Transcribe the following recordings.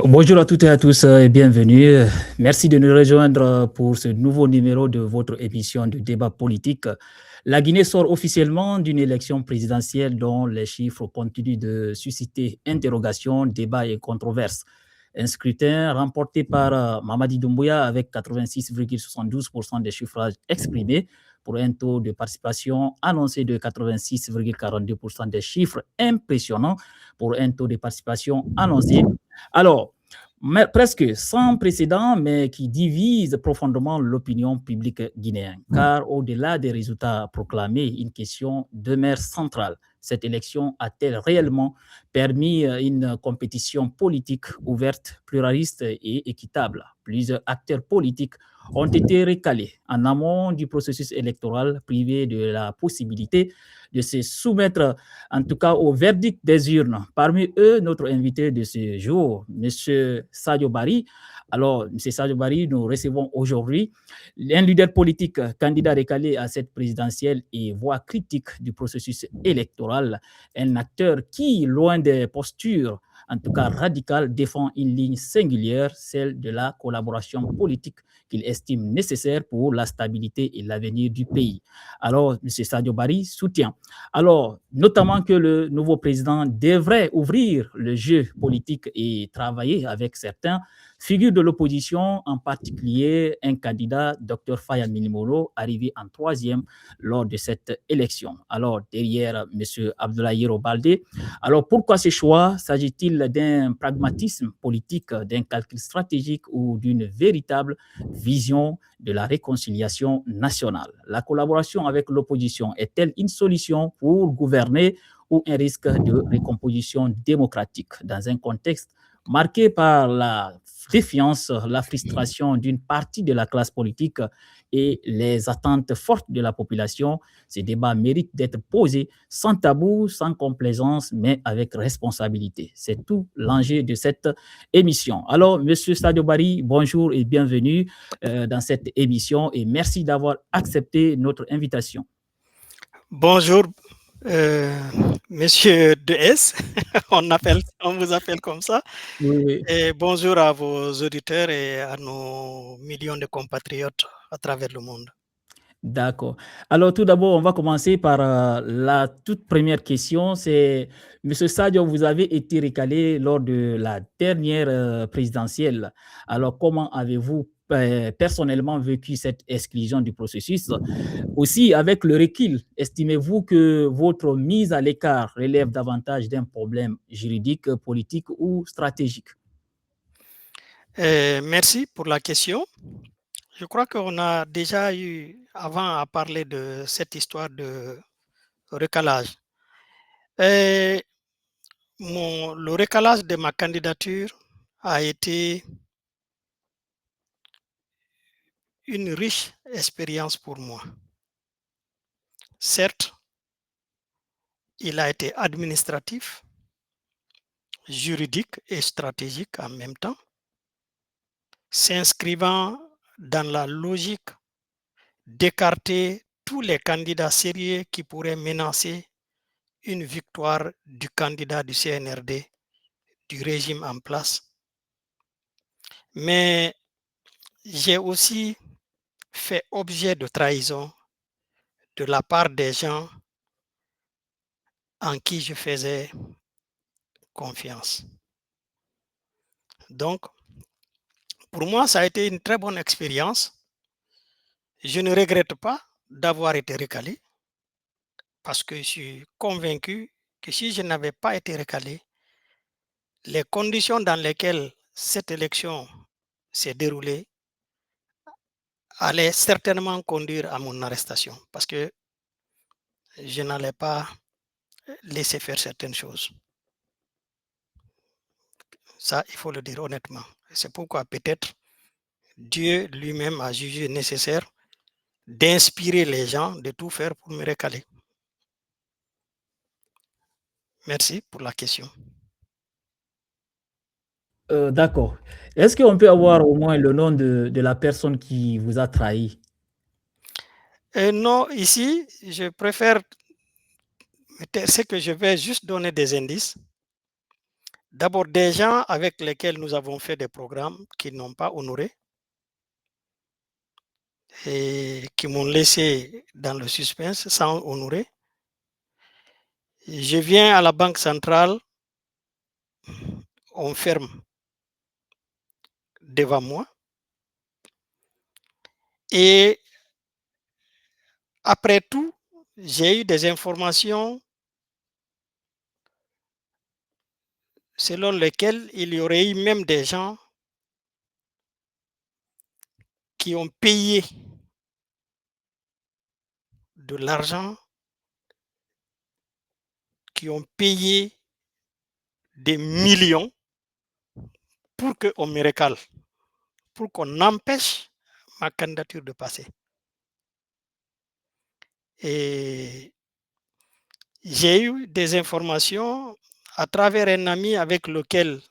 Bonjour à toutes et à tous et bienvenue. Merci de nous rejoindre pour ce nouveau numéro de votre émission de débat politique. La Guinée sort officiellement d'une élection présidentielle dont les chiffres continuent de susciter interrogations, débats et controverses. Un scrutin remporté par Mamadi Doumbouya avec 86,72% des suffrages exprimés pour un taux de participation annoncé de 86,42% des chiffres impressionnants pour un taux de participation annoncé. Alors, presque sans précédent, mais qui divise profondément l'opinion publique guinéenne. Car au-delà des résultats proclamés, une question demeure centrale. Cette élection a-t-elle réellement permis une compétition politique ouverte, pluraliste et équitable? Plusieurs acteurs politiques ont été recalés en amont du processus électoral, privés de la possibilité de se soumettre, en tout cas, au verdict des urnes. Parmi eux, notre invité de ce jour, M. Sadio Barry. Alors, M. Sadio Barry, nous recevons aujourd'hui un leader politique, candidat recalé à cette présidentielle et voix critique du processus électoral, un acteur qui, loin des postures, en tout cas radicales, défend une ligne singulière, celle de la collaboration politique qu'il estime nécessaire pour la stabilité et l'avenir du pays. Alors, M. Sadio Barry soutient. Alors, notamment que le nouveau président devrait ouvrir le jeu politique et travailler avec certains figures de l'opposition, en particulier un candidat, Dr Faya Milimoro, arrivé en troisième lors de cette élection. Alors, derrière M. Abdoulaye Baldé. Alors, pourquoi ce choix? S'agit-il d'un pragmatisme politique, d'un calcul stratégique ou d'une véritable vision de la réconciliation nationale? La collaboration avec l'opposition est-elle une solution pour gouverner ou un risque de récomposition démocratique dans un contexte marqué par la défiance, la frustration d'une partie de la classe politique et les attentes fortes de la population. Ces débats méritent d'être posés sans tabou, sans complaisance, mais avec responsabilité. C'est tout l'enjeu de cette émission. Alors, Monsieur Sadio Barry, bonjour et bienvenue dans cette émission et merci d'avoir accepté notre invitation. Bonjour, euh, Monsieur DS, on vous appelle comme ça. Oui, oui. Et bonjour à vos auditeurs et à nos millions de compatriotes à travers le monde. D'accord. Alors, tout d'abord, on va commencer par la toute première question. C'est, Monsieur Sadio, vous avez été recalé lors de la dernière présidentielle. Alors, comment avez-vous personnellement vécu cette exclusion du processus? Aussi, avec le recul, estimez-vous que votre mise à l'écart relève davantage d'un problème juridique, politique ou stratégique? Merci pour la question. Je crois qu'on a déjà eu avant à parler de cette histoire de recalage. Et le recalage de ma candidature a été une riche expérience pour moi. Certes, il a été administratif, juridique et stratégique en même temps, s'inscrivant dans la logique d'écarter tous les candidats sérieux qui pourraient menacer une victoire du candidat du CNRD, du régime en place. Mais j'ai aussi fait objet de trahison de la part des gens en qui je faisais confiance. Donc, pour moi, ça a été une très bonne expérience. Je ne regrette pas d'avoir été recalé parce que je suis convaincu que si je n'avais pas été recalé, les conditions dans lesquelles cette élection s'est déroulée allaient certainement conduire à mon arrestation parce que je n'allais pas laisser faire certaines choses. Ça, il faut le dire honnêtement. C'est pourquoi peut-être Dieu lui-même a jugé nécessaire d'inspirer les gens de tout faire pour me recaler. Merci pour la question. D'accord. Est-ce qu'on peut avoir au moins le nom de la personne qui vous a trahi? Non, ici, je préfère, c'est que je vais juste donner des indices. D'abord, des gens avec lesquels nous avons fait des programmes qui n'ont pas honoré et qui m'ont laissé dans le suspense sans honorer. Je viens à la Banque centrale, on ferme devant moi. Et après tout, j'ai eu des informations selon lesquelles il y aurait eu même des gens qui ont payé de l'argent, qui ont payé des millions pour qu'on me recale, pour qu'on empêche ma candidature de passer. Et j'ai eu des informations à travers un ami avec lequel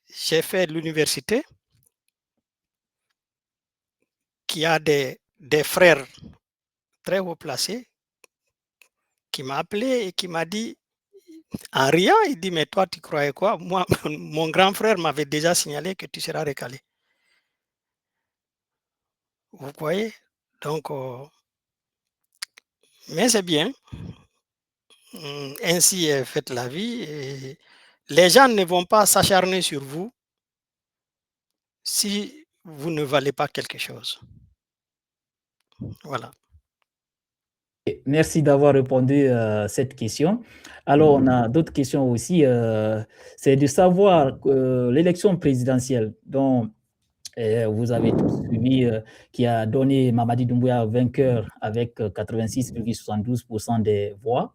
j'ai fait l'université, qui a des frères très haut placés, qui m'a appelé et qui m'a dit, en riant, il dit, mais toi, tu croyais quoi? Moi, mon grand frère m'avait déjà signalé que tu seras recalé. Vous voyez? Donc, mais c'est bien. Ainsi est faite la vie. Et les gens ne vont pas s'acharner sur vous si vous ne valez pas quelque chose. Voilà. Merci d'avoir répondu à cette question. Alors, on a d'autres questions aussi. C'est de savoir l'élection présidentielle dont vous avez tous suivi, qui a donné Mamadi Doumbouya vainqueur avec 86,72% des voix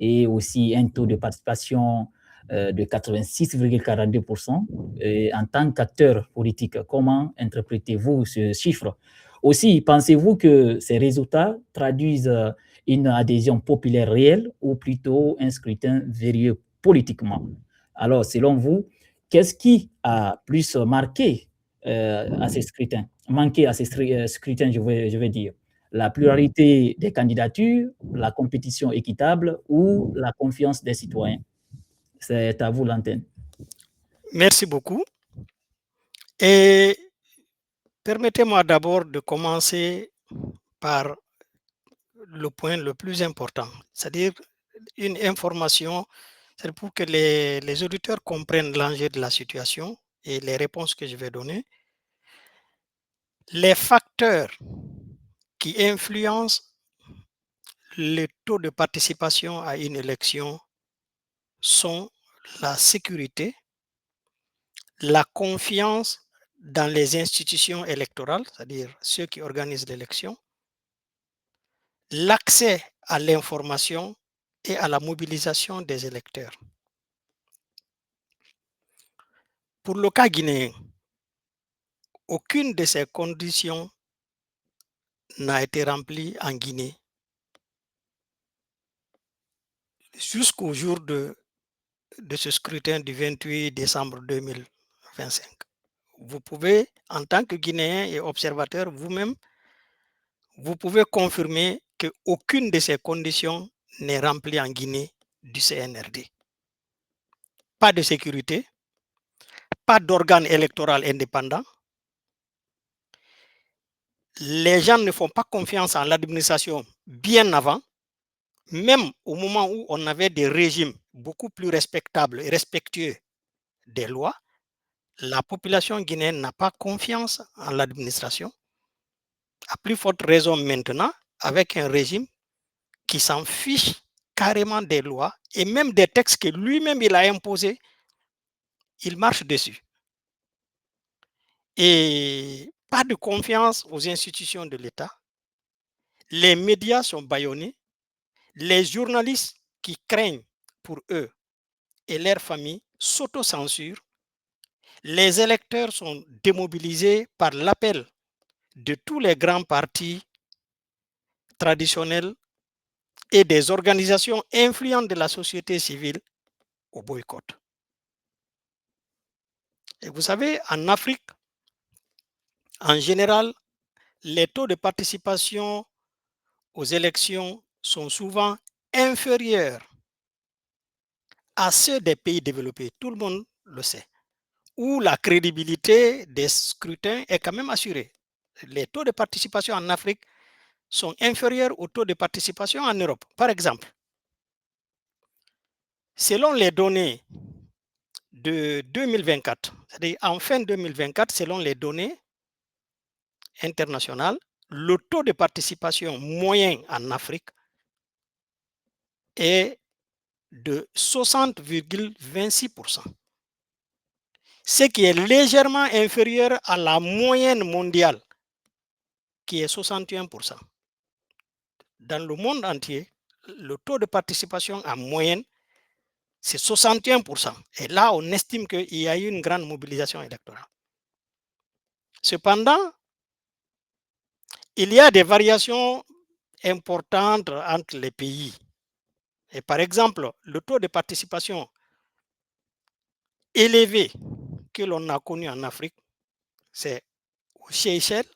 et aussi un taux de participation de 86,42%. En tant qu'acteur politique, comment interprétez-vous ce chiffre? Aussi, pensez-vous que ces résultats traduisent une adhésion populaire réelle ou plutôt un scrutin verrouillé politiquement? Alors, selon vous, qu'est-ce qui a plus marqué à ces scrutins, manqué à ces scrutins, je vais dire? La pluralité des candidatures, la compétition équitable ou la confiance des citoyens? C'est à vous l'antenne. Merci beaucoup. Et permettez-moi d'abord de commencer par le point le plus important, c'est-à-dire une information, c'est pour que les auditeurs comprennent l'enjeu de la situation et les réponses que je vais donner. Les facteurs qui influencent le taux de participation à une élection sont la sécurité, la confiance dans les institutions électorales, c'est-à-dire ceux qui organisent l'élection, l'accès à l'information et à la mobilisation des électeurs. Pour le cas guinéen, aucune de ces conditions n'a été remplie en Guinée jusqu'au jour de ce scrutin du 28 décembre 2025. Vous pouvez, en tant que Guinéen et observateur, vous-même, vous pouvez confirmer qu'aucune de ces conditions n'est remplie en Guinée du CNRD. Pas de sécurité, pas d'organe électoral indépendant. Les gens ne font pas confiance en l'administration bien avant, même au moment où on avait des régimes beaucoup plus respectables et respectueux des lois. La population guinéenne n'a pas confiance en l'administration. À plus forte raison maintenant, avec un régime qui s'en fiche carrément des lois et même des textes que lui-même il a imposés, il marche dessus. Et pas de confiance aux institutions de l'État. Les médias sont bâillonnés. Les journalistes qui craignent pour eux et leurs familles s'autocensurent. Les électeurs sont démobilisés par l'appel de tous les grands partis traditionnels et des organisations influentes de la société civile au boycott. Et vous savez, en Afrique, en général, les taux de participation aux élections sont souvent inférieurs à ceux des pays développés. Tout le monde le sait. Où la crédibilité des scrutins est quand même assurée. Les taux de participation en Afrique sont inférieurs aux taux de participation en Europe. Par exemple, selon les données de 2024, c'est-à-dire en fin 2024, selon les données internationales, le taux de participation moyen en Afrique est de 60,26%, ce qui est légèrement inférieur à la moyenne mondiale, qui est 61%. Dans le monde entier, le taux de participation en moyenne, c'est 61%. Et là, on estime qu'il y a eu une grande mobilisation électorale. Cependant, il y a des variations importantes entre les pays. Et par exemple, le taux de participation élevé que l'on a connu en Afrique, c'est aux Seychelles,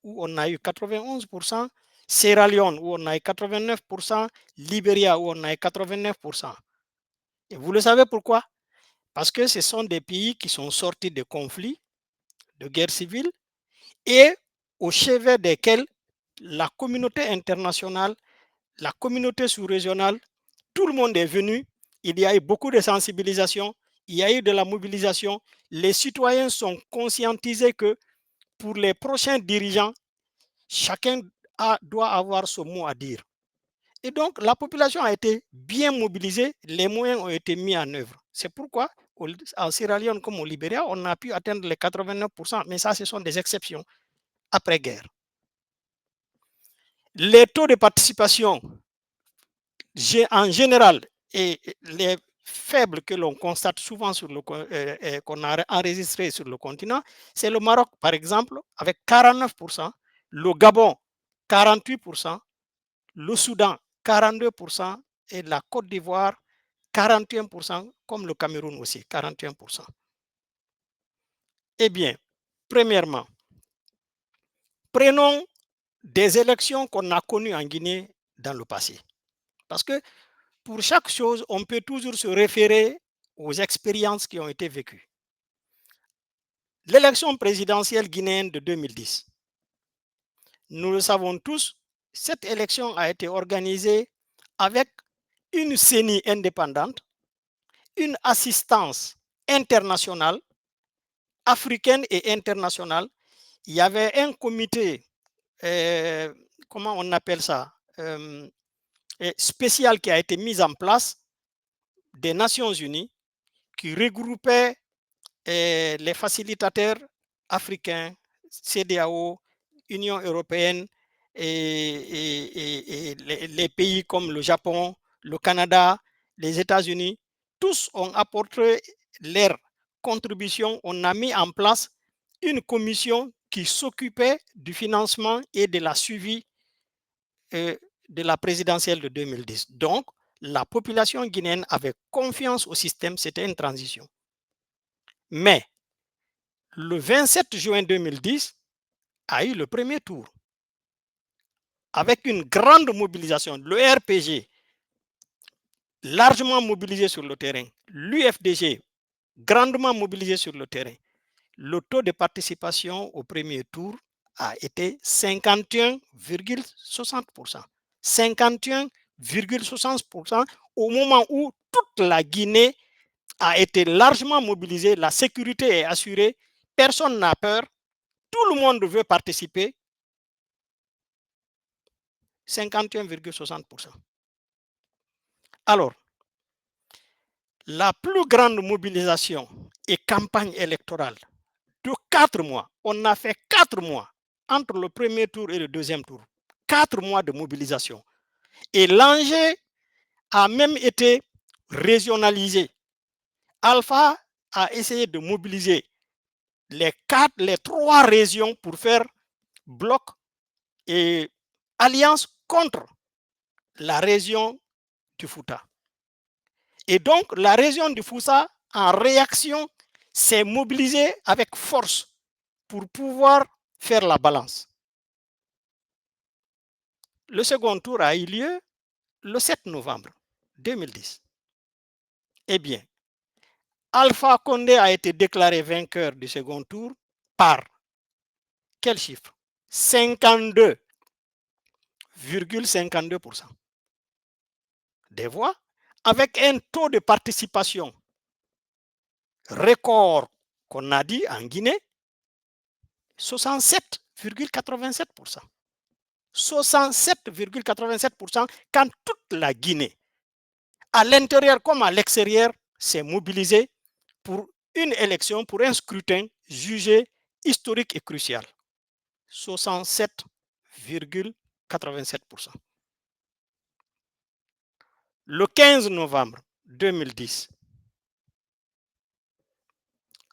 où on a eu 91%, Sierra Leone, où on a eu 89%, Libéria, où on a eu 89%. Et vous le savez pourquoi? Parce que ce sont des pays qui sont sortis de conflits, de guerres civiles, et au chevet desquels la communauté internationale, la communauté sous-régionale, tout le monde est venu. Il y a eu beaucoup de sensibilisation, il y a eu de la mobilisation. Les citoyens sont conscientisés que pour les prochains dirigeants, chacun doit avoir son mot à dire. Et donc, la population a été bien mobilisée, les moyens ont été mis en œuvre. C'est pourquoi, en Sierra Leone comme au Libéria, on a pu atteindre les 89%, mais ça, ce sont des exceptions après-guerre. Les taux de participation, en général, et faible que l'on constate souvent qu'on a enregistré sur le continent, c'est le Maroc, par exemple, avec 49%, le Gabon, 48%, le Soudan, 42%, et la Côte d'Ivoire, 41%, comme le Cameroun aussi, 41%. Eh bien, premièrement, prenons des élections qu'on a connues en Guinée dans le passé. Parce que pour chaque chose, on peut toujours se référer aux expériences qui ont été vécues. L'élection présidentielle guinéenne de 2010, nous le savons tous, cette élection a été organisée avec une CENI indépendante, une assistance internationale, africaine et internationale. Il y avait un comité, comment on appelle ça, spécial qui a été mis en place des Nations Unies qui regroupait les facilitateurs africains, CEDEAO, Union européenne et les pays comme le Japon, le Canada, les États-Unis, tous ont apporté leur contribution. On a mis en place une commission qui s'occupait du financement et de la suivi de la présidentielle de 2010. Donc, la population guinéenne avait confiance au système, c'était une transition. Mais le 27 juin 2010 a eu le premier tour avec une grande mobilisation. Le RPG largement mobilisé sur le terrain, l'UFDG grandement mobilisé sur le terrain. Le taux de participation au premier tour a été 51,60%. 51,60% au moment où toute la Guinée a été largement mobilisée, la sécurité est assurée, personne n'a peur, tout le monde veut participer. 51,60%. Alors, la plus grande mobilisation et campagne électorale de 4 mois, on a fait 4 mois entre le premier tour et le deuxième tour. 4 mois de mobilisation. Et l'enjeu a même été régionalisé. Alpha a essayé de mobiliser les 3 régions pour faire bloc et alliance contre la région du Fouta. Et donc, la région du Fouta, en réaction, s'est mobilisée avec force pour pouvoir faire la balance. Le second tour a eu lieu le 7 novembre 2010. Eh bien, Alpha Condé a été déclaré vainqueur du second tour par quel chiffre? 52,52% des voix, avec un taux de participation record qu'on a dit en Guinée, 67,87%. 67,87% quand toute la Guinée, à l'intérieur comme à l'extérieur, s'est mobilisée pour une élection, pour un scrutin jugé historique et crucial. 67,87%. Le 15 novembre 2010,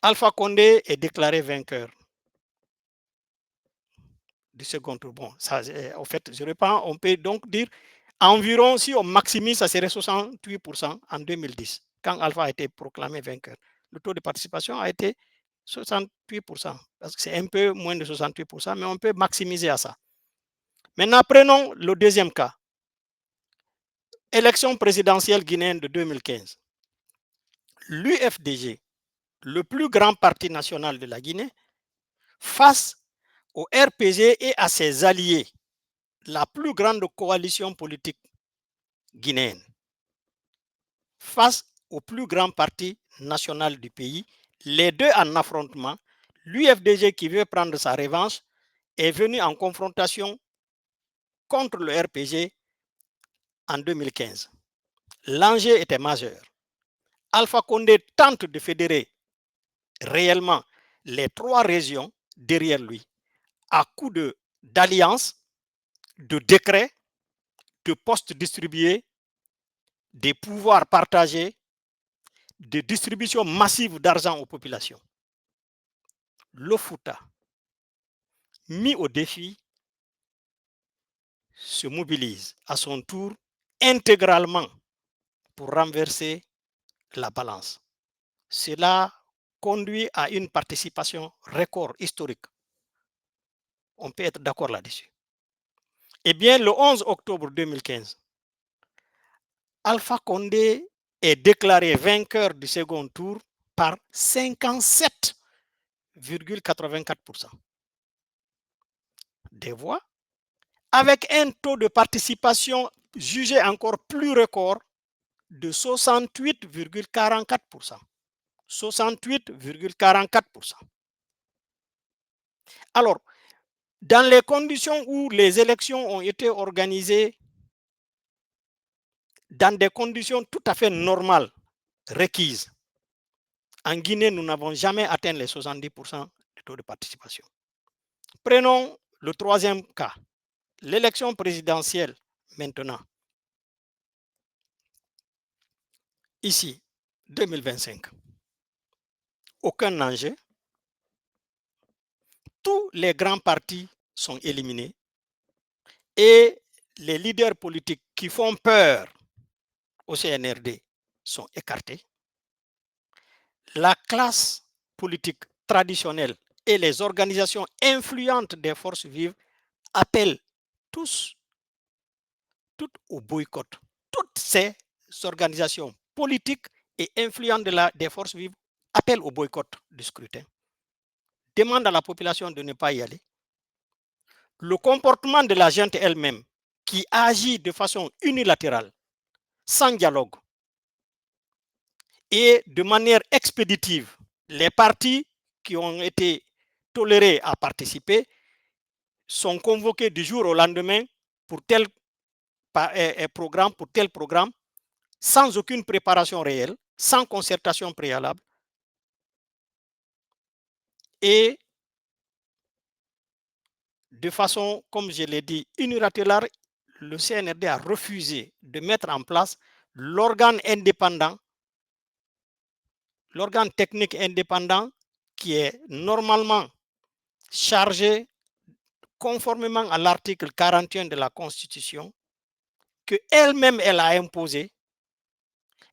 Alpha Condé est déclaré vainqueur du second tour. Bon, ça, en fait, je reprends, on peut donc dire environ, si on maximise, ça serait 68% en 2010, quand Alpha a été proclamé vainqueur. Le taux de participation a été 68%, parce que c'est un peu moins de 68%, mais on peut maximiser à ça. Maintenant, prenons le deuxième cas. Élection présidentielle guinéenne de 2015. L'UFDG, le plus grand parti national de la Guinée, face au RPG et à ses alliés, la plus grande coalition politique guinéenne, face au plus grand parti national du pays, les deux en affrontement, l'UFDG qui veut prendre sa revanche est venu en confrontation contre le RPG en 2015. L'enjeu était majeur. Alpha Condé tente de fédérer réellement les 3 régions derrière lui à coup d'alliances, de décrets, de postes distribués, des pouvoirs partagés de distribution massive d'argent aux populations. Le Fouta, mis au défi, se mobilise à son tour intégralement pour renverser la balance. Cela conduit à une participation record historique. On peut être d'accord là-dessus. Eh bien, le 11 octobre 2015, Alpha Condé est déclaré vainqueur du second tour par 57,84% des voix, avec un taux de participation jugé encore plus record de 68,44%. 68,44%. Alors, dans les conditions où les élections ont été organisées dans des conditions tout à fait normales, requises, en Guinée, nous n'avons jamais atteint les 70% de taux de participation. Prenons le troisième cas, l'élection présidentielle maintenant. Ici, 2025. Aucun enjeu. Tous les grands partis sont éliminés et les leaders politiques qui font peur au CNRD sont écartés. La classe politique traditionnelle et les organisations influentes des forces vives appellent toutes au boycott. Toutes ces organisations politiques et influentes des forces vives appellent au boycott du scrutin. Demandent à la population de ne pas y aller. Le comportement de la junte elle-même, qui agit de façon unilatérale, sans dialogue et de manière expéditive, les partis qui ont été tolérés à participer sont convoqués du jour au lendemain pour tel programme, sans aucune préparation réelle, sans concertation préalable. Et de façon, comme je l'ai dit, unilatérale, le CNRD a refusé de mettre en place l'organe indépendant, l'organe technique indépendant qui est normalement chargé, conformément à l'article 41 de la Constitution, que elle-même elle a imposé,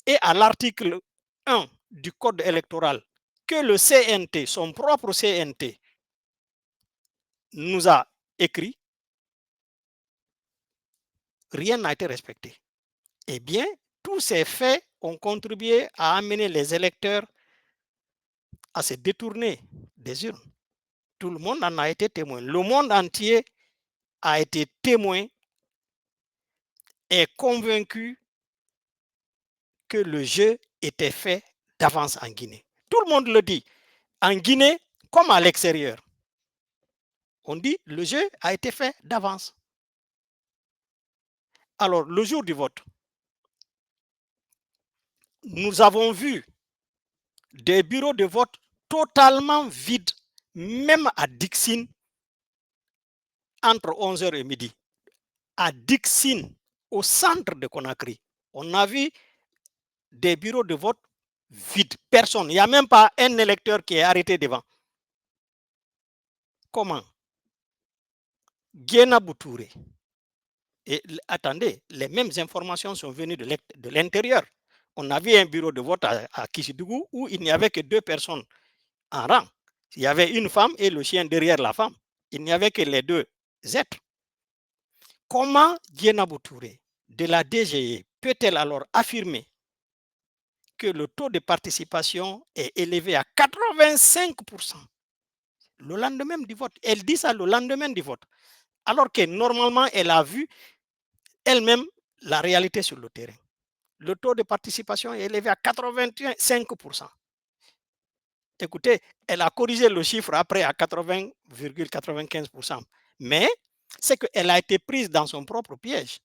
et à l'article 1 du Code électoral, que le CNT, son propre CNT, nous a écrit, rien n'a été respecté. Eh bien, tous ces faits ont contribué à amener les électeurs à se détourner des urnes. Tout le monde en a été témoin. Le monde entier a été témoin et convaincu que le jeu était fait d'avance en Guinée. Tout le monde le dit. En Guinée, comme à l'extérieur, on dit le jeu a été fait d'avance. Alors, le jour du vote, nous avons vu des bureaux de vote totalement vides, même à Dixine, entre 11h et midi. À Dixine, au centre de Conakry, on a vu des bureaux de vote vides. Personne. Il n'y a même pas un électeur qui est arrêté devant. Comment? Guéna Boutouré. Et attendez, les mêmes informations sont venues de l'intérieur. On a vu un bureau de vote à Kishidougou où il n'y avait que 2 personnes en rang. Il y avait une femme et le chien derrière la femme. Il n'y avait que les 2 êtres. Comment Guéna Boutouré de la DGE peut-elle alors affirmer que le taux de participation est élevé à 85% le lendemain du vote? Elle dit ça le lendemain du vote, alors que normalement elle a vu elle-même la réalité sur le terrain. Le taux de participation est élevé à 85%. Écoutez, elle a corrigé le chiffre après à 80,95%. Mais c'est qu'elle a été prise dans son propre piège.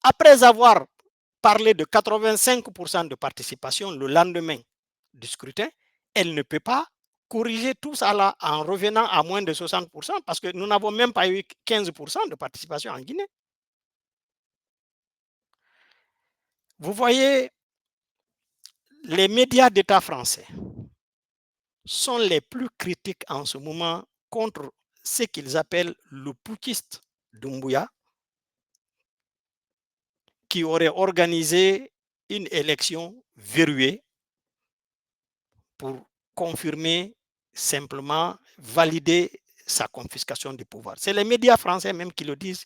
Après avoir parlé de 85% de participation le lendemain du scrutin, elle ne peut pas corriger tout ça là en revenant à moins de 60% parce que nous n'avons même pas eu 15% de participation en Guinée. Vous voyez les médias d'État français sont les plus critiques en ce moment contre ce qu'ils appellent le putschiste Doumbouya, qui aurait organisé une élection verrouillée pour confirmer, simplement valider sa confiscation du pouvoir. C'est les médias français même qui le disent.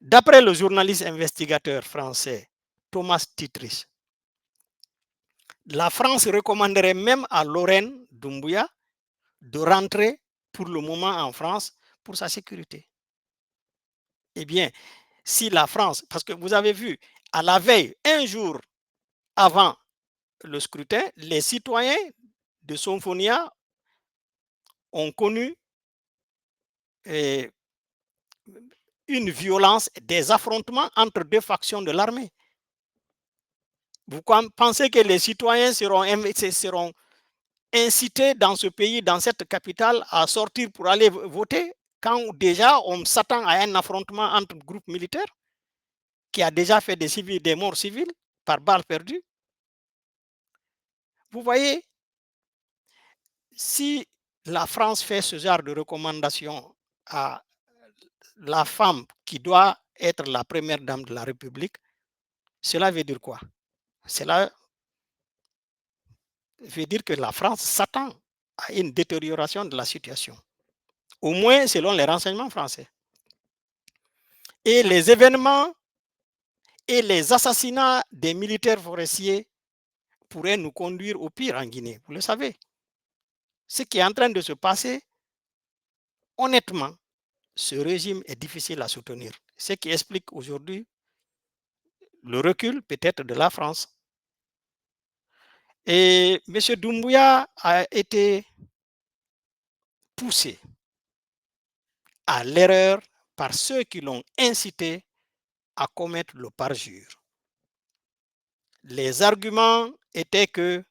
D'après le journaliste investigateur français Thomas Titris, la France recommanderait même à Laurent Doumbouya de rentrer pour le moment en France pour sa sécurité. Eh bien, si la France, parce que vous avez vu, à la veille, un jour avant le scrutin, les citoyens de Sonfonia ont connu une violence, des affrontements entre deux factions de l'armée. Vous pensez que les citoyens seront incités dans ce pays, dans cette capitale, à sortir pour aller voter, quand déjà on s'attend à un affrontement entre groupes militaires qui a déjà fait des morts civiles par balles perdues? Vous voyez, si la France fait ce genre de recommandation à la femme qui doit être la première dame de la République, cela veut dire quoi? Cela veut dire que la France s'attend à une détérioration de la situation, au moins selon les renseignements français. Et les événements et les assassinats des militaires forestiers pourraient nous conduire au pire en Guinée, vous le savez. Ce qui est en train de se passer, honnêtement, ce régime est difficile à soutenir. Ce qui explique aujourd'hui le recul peut-être de la France. Et M. Doumbouya a été poussé à l'erreur par ceux qui l'ont incité à commettre le parjure. Les arguments étaient que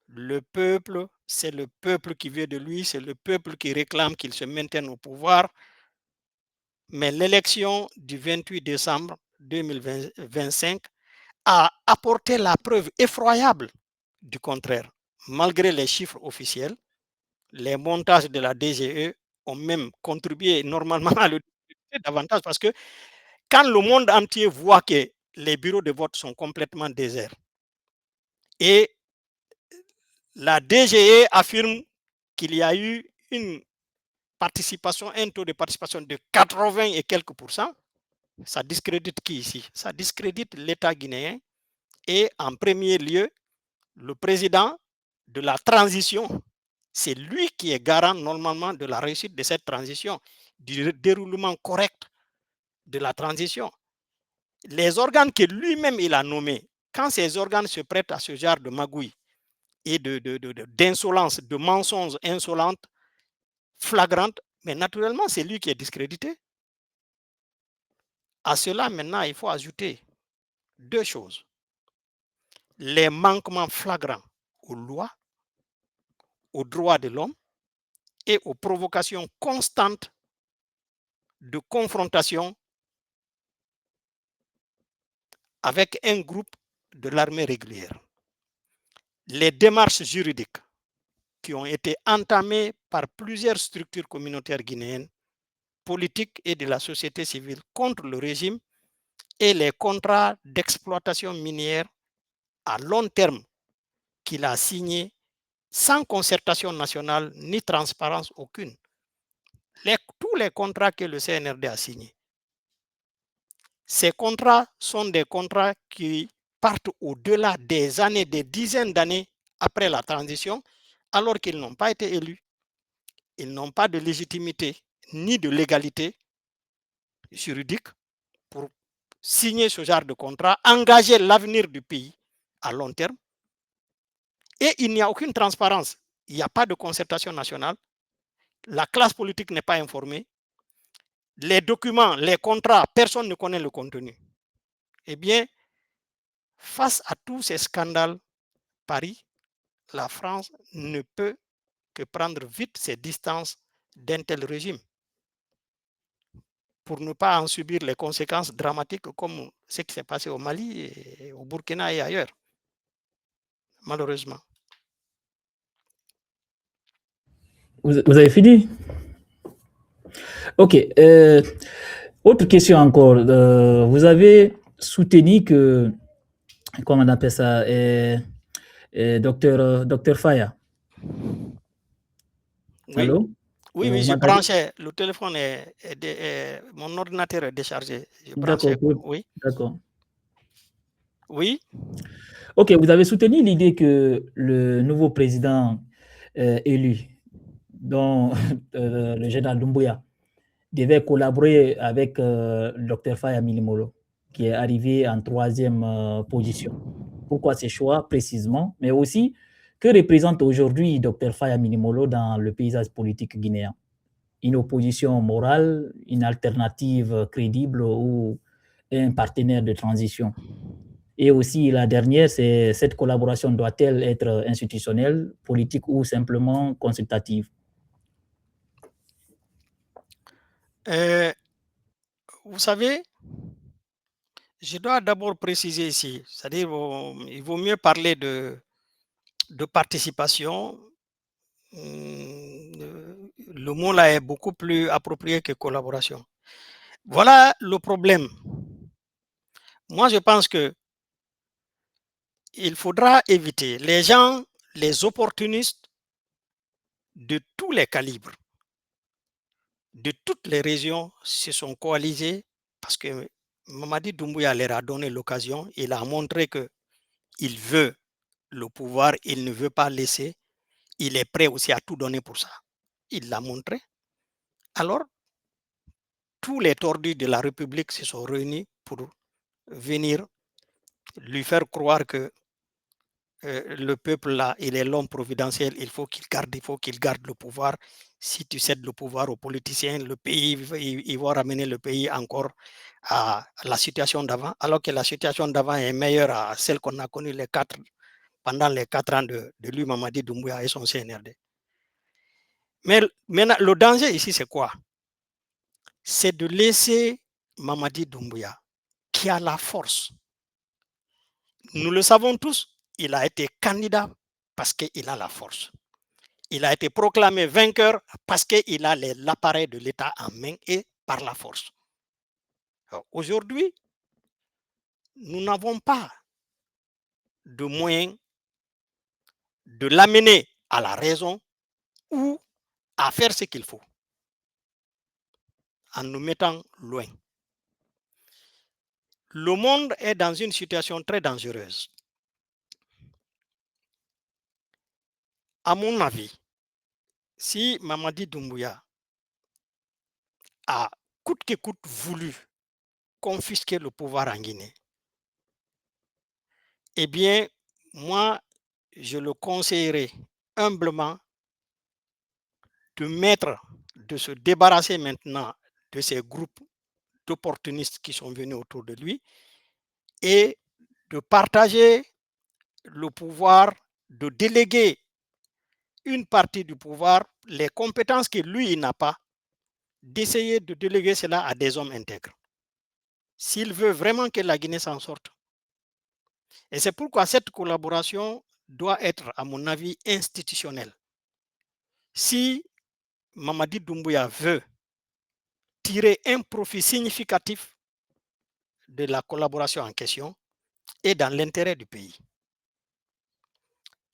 le peuple, c'est le peuple qui veut de lui, c'est le peuple qui réclame qu'il se maintienne au pouvoir. Mais l'élection du 28 décembre 2025 a apporté la preuve effroyable du contraire. Malgré les chiffres officiels, les montages de la DGE ont même contribué normalement à le développer davantage, parce que quand le monde entier voit que les bureaux de vote sont complètement déserts et la DGE affirme qu'il y a eu une participation, un taux de participation de 80 et quelques pourcents, ça discrédite qui ici? Ça discrédite l'État guinéen et en premier lieu le président de la transition. C'est lui qui est garant normalement de la réussite de cette transition, du déroulement correct de la transition. Les organes que lui-même il a nommés, quand ces organes se prêtent à ce genre de magouille et d'insolence, de mensonges insolentes, flagrantes, mais naturellement, c'est lui qui est discrédité. À cela, maintenant, il faut ajouter deux choses. Les manquements flagrants aux lois, aux droits de l'homme et aux provocations constantes de confrontation avec un groupe de l'armée régulière. Les démarches juridiques qui ont été entamées par plusieurs structures communautaires guinéennes, politiques et de la société civile contre le régime et les contrats d'exploitation minière à long terme qu'il a signés sans concertation nationale ni transparence aucune. Tous les contrats que le CNRD a signés, ces contrats sont des contrats qui partent au-delà des années, des dizaines d'années après la transition, alors qu'ils n'ont pas été élus. Ils n'ont pas de légitimité ni de légalité juridique pour signer ce genre de contrat, engager l'avenir du pays à long terme. Et il n'y a aucune transparence. Il n'y a pas de concertation nationale. La classe politique n'est pas informée. Les documents, les contrats, personne ne connaît le contenu. Eh bien, face à tous ces scandales, Paris, la France ne peut que prendre vite ses distances d'un tel régime pour ne pas en subir les conséquences dramatiques comme ce qui s'est passé au Mali, et au Burkina et ailleurs. malheureusement. Vous avez fini? Ok. Autre question encore. Vous avez soutenu que, comment on appelle ça, docteur Faya. Oui. Allô? Oui, Vous oui, je m'entendez? branchais. Le téléphone mon ordinateur est déchargé. Je branchais. D'accord. Oui. D'accord. Oui. Ok, vous avez soutenu l'idée que le nouveau président élu, dont le général Doumbouya, devait collaborer avec le docteur Faya Milimolo, qui est arrivé en 3e position. Pourquoi ces choix précisément? Mais aussi, que représente aujourd'hui docteur Faya Milimolo dans le paysage politique guinéen? Une opposition morale, une alternative crédible ou un partenaire de transition? Et aussi, la dernière, c'est cette collaboration doit-elle être institutionnelle, politique ou simplement consultative? Vous savez, je dois d'abord préciser ici, c'est-à-dire il vaut mieux parler de participation. Le mot là est beaucoup plus approprié que collaboration. Voilà le problème. Moi, je pense que il faudra éviter les gens, les opportunistes de tous les calibres, de toutes les régions se sont coalisés parce que Mamadi Doumbouya leur a donné l'occasion. Il a montré qu'il veut le pouvoir, il ne veut pas laisser. Il est prêt aussi à tout donner pour ça. Il l'a montré. Alors, tous les tordus de la République se sont réunis pour venir lui faire croire que le peuple là, il est l'homme providentiel, il faut qu'il garde le pouvoir. Si tu cèdes le pouvoir aux politiciens, le pays, ils vont ramener le pays encore à la situation d'avant, alors que la situation d'avant est meilleure à celle qu'on a connue pendant les 4 ans de lui, Mamadi Doumbouya et son CNRD. Mais maintenant, le danger ici, c'est quoi? C'est de laisser Mamadi Doumbouya, qui a la force. Nous le savons tous, il a été candidat parce qu'il a la force. Il a été proclamé vainqueur parce qu'il a l'appareil de l'État en main et par la force. Aujourd'hui, nous n'avons pas de moyens de l'amener à la raison ou à faire ce qu'il faut en nous mettant loin. Le monde est dans une situation très dangereuse. À mon avis, si Mamadi Doumbouya a coûte que coûte voulu confisquer le pouvoir en Guinée, eh bien, moi, je le conseillerais humblement de se débarrasser maintenant de ces groupes d'opportunistes qui sont venus autour de lui et de partager le pouvoir, de déléguer une partie du pouvoir, les compétences que lui, il n'a pas, d'essayer de déléguer cela à des hommes intègres. S'il veut vraiment que la Guinée s'en sorte. Et c'est pourquoi cette collaboration doit être, à mon avis, institutionnelle. Si Mamadi Doumbouya veut tirer un profit significatif de la collaboration en question et dans l'intérêt du pays.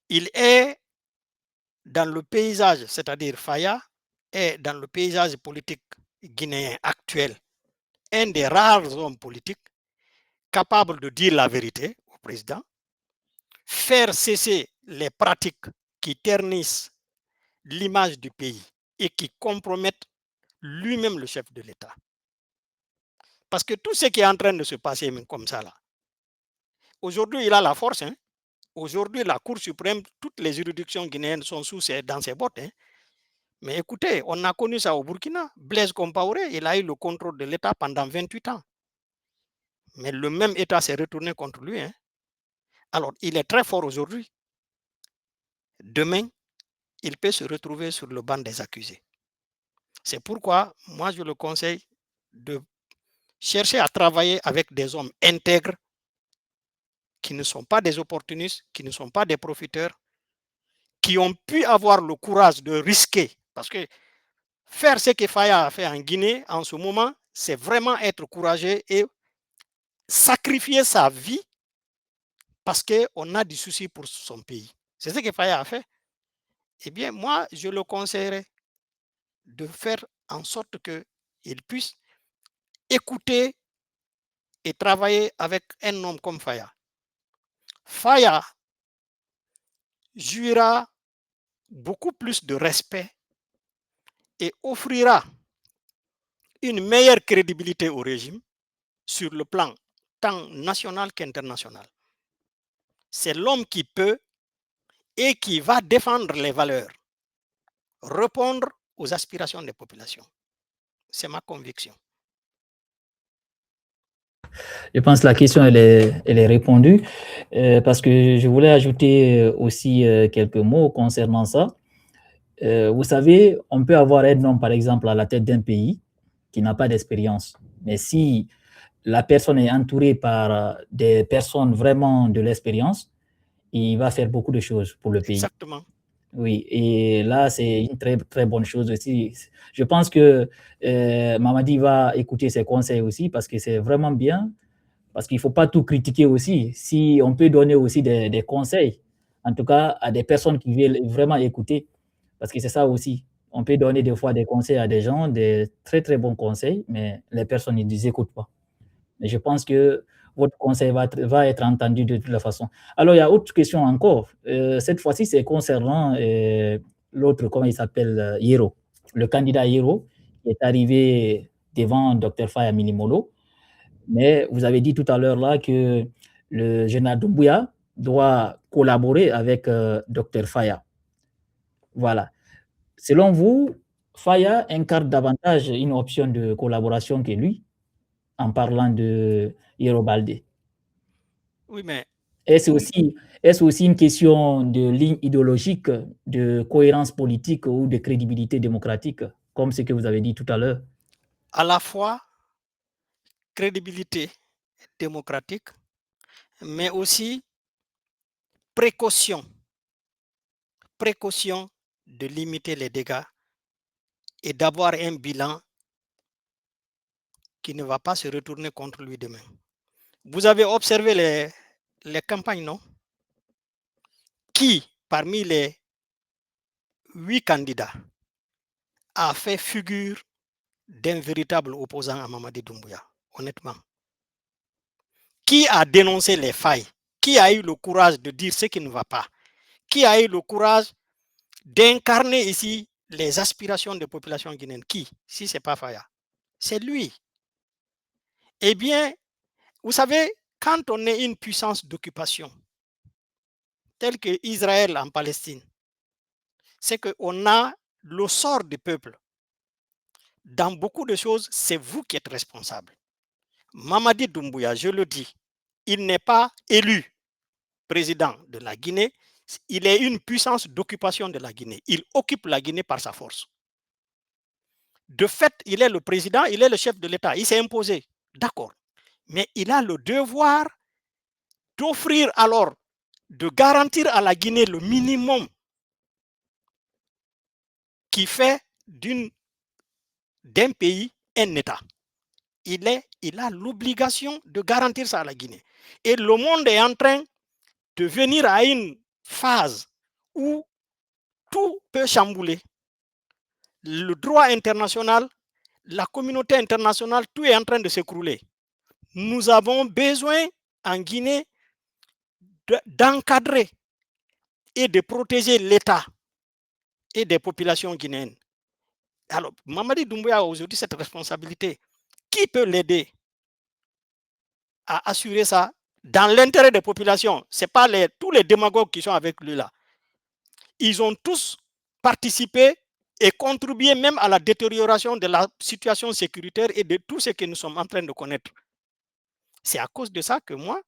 Il est dans le paysage, c'est-à-dire Faya, est dans le paysage politique guinéen actuel, un des rares hommes politiques capables de dire la vérité au président, faire cesser les pratiques qui ternissent l'image du pays et qui compromettent lui-même le chef de l'État. Parce que tout ce qui est en train de se passer comme ça, là, aujourd'hui, il a la force. Aujourd'hui, la Cour suprême, toutes les juridictions guinéennes sont dans ses bottes. Mais écoutez, on a connu ça au Burkina. Blaise Compaoré, il a eu le contrôle de l'État pendant 28 ans. Mais le même État s'est retourné contre lui. Alors, il est très fort aujourd'hui. Demain, il peut se retrouver sur le banc des accusés. C'est pourquoi, moi, je le conseille de chercher à travailler avec des hommes intègres qui ne sont pas des opportunistes, qui ne sont pas des profiteurs, qui ont pu avoir le courage de risquer. Parce que faire ce que Faya a fait en Guinée en ce moment, c'est vraiment être courageux et sacrifier sa vie parce qu'on a du souci pour son pays. C'est ce que Faya a fait. Eh bien, moi, je le conseillerais de faire en sorte qu'il puisse écouter et travailler avec un homme comme Faya. Faya jouira beaucoup plus de respect et offrira une meilleure crédibilité au régime sur le plan tant national qu'international. C'est l'homme qui peut et qui va défendre les valeurs, répondre aux aspirations des populations. C'est ma conviction. Je pense que la question, elle est répondue parce que je voulais ajouter aussi quelques mots concernant ça. Vous savez, on peut avoir un homme, par exemple, à la tête d'un pays qui n'a pas d'expérience. Mais si la personne est entourée par des personnes vraiment de l'expérience, il va faire beaucoup de choses pour le pays. Exactement. Oui, et là, c'est une très, très bonne chose aussi. Je pense que Mamadi va écouter ses conseils aussi parce que c'est vraiment bien, parce qu'il ne faut pas tout critiquer aussi. Si on peut donner aussi des conseils, en tout cas à des personnes qui veulent vraiment écouter, parce que c'est ça aussi. On peut donner des fois des conseils à des gens, des très, très bons conseils, mais les personnes ne les écoutent pas. Mais je pense que votre conseil va être entendu de toute la façon. Alors, il y a autre question encore. Cette fois-ci, c'est concernant l'autre, comment il s'appelle, Hiro, le candidat Hiro, qui est arrivé devant Dr Faya Minimolo. Mais vous avez dit tout à l'heure là que le général Doumbouya doit collaborer avec Dr Faya. Voilà. Selon vous, Faya incarne davantage une option de collaboration que lui, en parlant de Hiro Baldé. Oui, mais Est-ce aussi une question de ligne idéologique, de cohérence politique ou de crédibilité démocratique, comme ce que vous avez dit tout à l'heure? À la fois crédibilité démocratique, mais aussi précaution de limiter les dégâts et d'avoir un bilan qui ne va pas se retourner contre lui demain. Vous avez observé les campagnes, non? Qui, parmi les 8 candidats, a fait figure d'un véritable opposant à Mamadi Doumbouya, honnêtement? Qui a dénoncé les failles? Qui a eu le courage de dire ce qui ne va pas? Qui a eu le courage d'incarner ici les aspirations des populations guinéennes? Qui? Si ce n'est pas Faya, c'est lui. Eh bien, vous savez, quand on est une puissance d'occupation, telle que Israël en Palestine, c'est qu'on a le sort du peuple. Dans beaucoup de choses, c'est vous qui êtes responsable. Mamadi Doumbouya, je le dis, il n'est pas élu président de la Guinée, il est une puissance d'occupation de la Guinée. Il occupe la Guinée par sa force. De fait, il est le président, il est le chef de l'État, il s'est imposé, d'accord. Mais il a le devoir d'offrir alors, de garantir à la Guinée le minimum qui fait d'un pays un État. Il a l'obligation de garantir ça à la Guinée. Et le monde est en train de venir à une phase où tout peut chambouler. Le droit international, la communauté internationale, tout est en train de s'écrouler. Nous avons besoin en Guinée d'encadrer et de protéger l'État et des populations guinéennes. Alors, Mamadi Doumbouya a aujourd'hui cette responsabilité. Qui peut l'aider à assurer ça dans l'intérêt des populations? Ce n'est pas tous les démagogues qui sont avec lui là. Ils ont tous participé et contribué même à la détérioration de la situation sécuritaire et de tout ce que nous sommes en train de connaître. C'est à cause de ça que moi,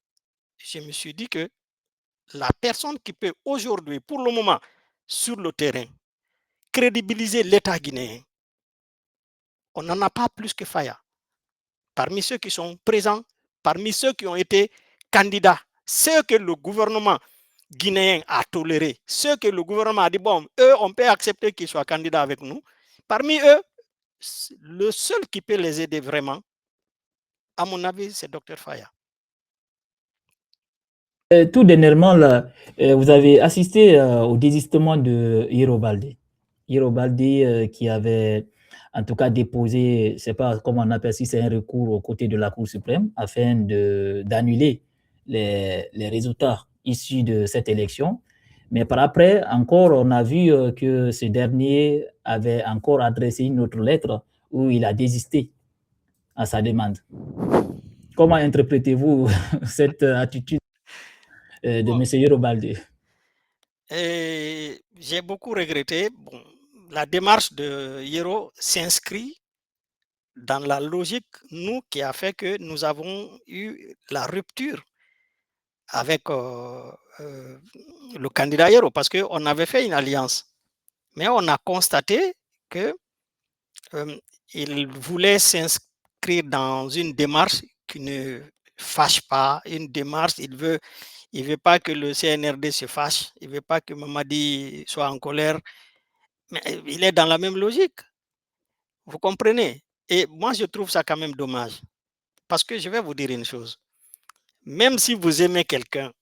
je me suis dit que la personne qui peut aujourd'hui, pour le moment, sur le terrain, crédibiliser l'État guinéen, on n'en a pas plus que Faya. Parmi ceux qui sont présents, parmi ceux qui ont été candidats Ce que le gouvernement guinéen a toléré, ce que le gouvernement a dit, bon, eux, on peut accepter qu'ils soient candidats avec nous. Parmi eux, le seul qui peut les aider vraiment, à mon avis, c'est Dr Faya. Tout dernièrement, là, vous avez assisté au désistement de Hiro Baldé. Hiro Baldé qui avait en tout cas déposé, je ne sais pas comment on appelle, si c'est un recours aux côtés de la Cour suprême afin d'annuler les résultats issus de cette élection. Mais par après, encore, on a vu que ce dernier avait encore adressé une autre lettre où il a désisté à sa demande. Comment interprétez-vous cette attitude de M. Hiro Baldé? J'ai beaucoup regretté. Bon, la démarche de Hiro s'inscrit dans la logique, nous, qui a fait que nous avons eu la rupture avec le candidat Hiro, parce qu'on avait fait une alliance. Mais on a constaté que il voulait s'inscrire dans une démarche qui ne fâche pas, une démarche, il veut pas que le CNRD se fâche, il ne veut pas que Mamadi soit en colère, mais il est dans la même logique. Vous comprenez? Et moi, je trouve ça quand même dommage. Parce que je vais vous dire une chose. Même si vous aimez quelqu'un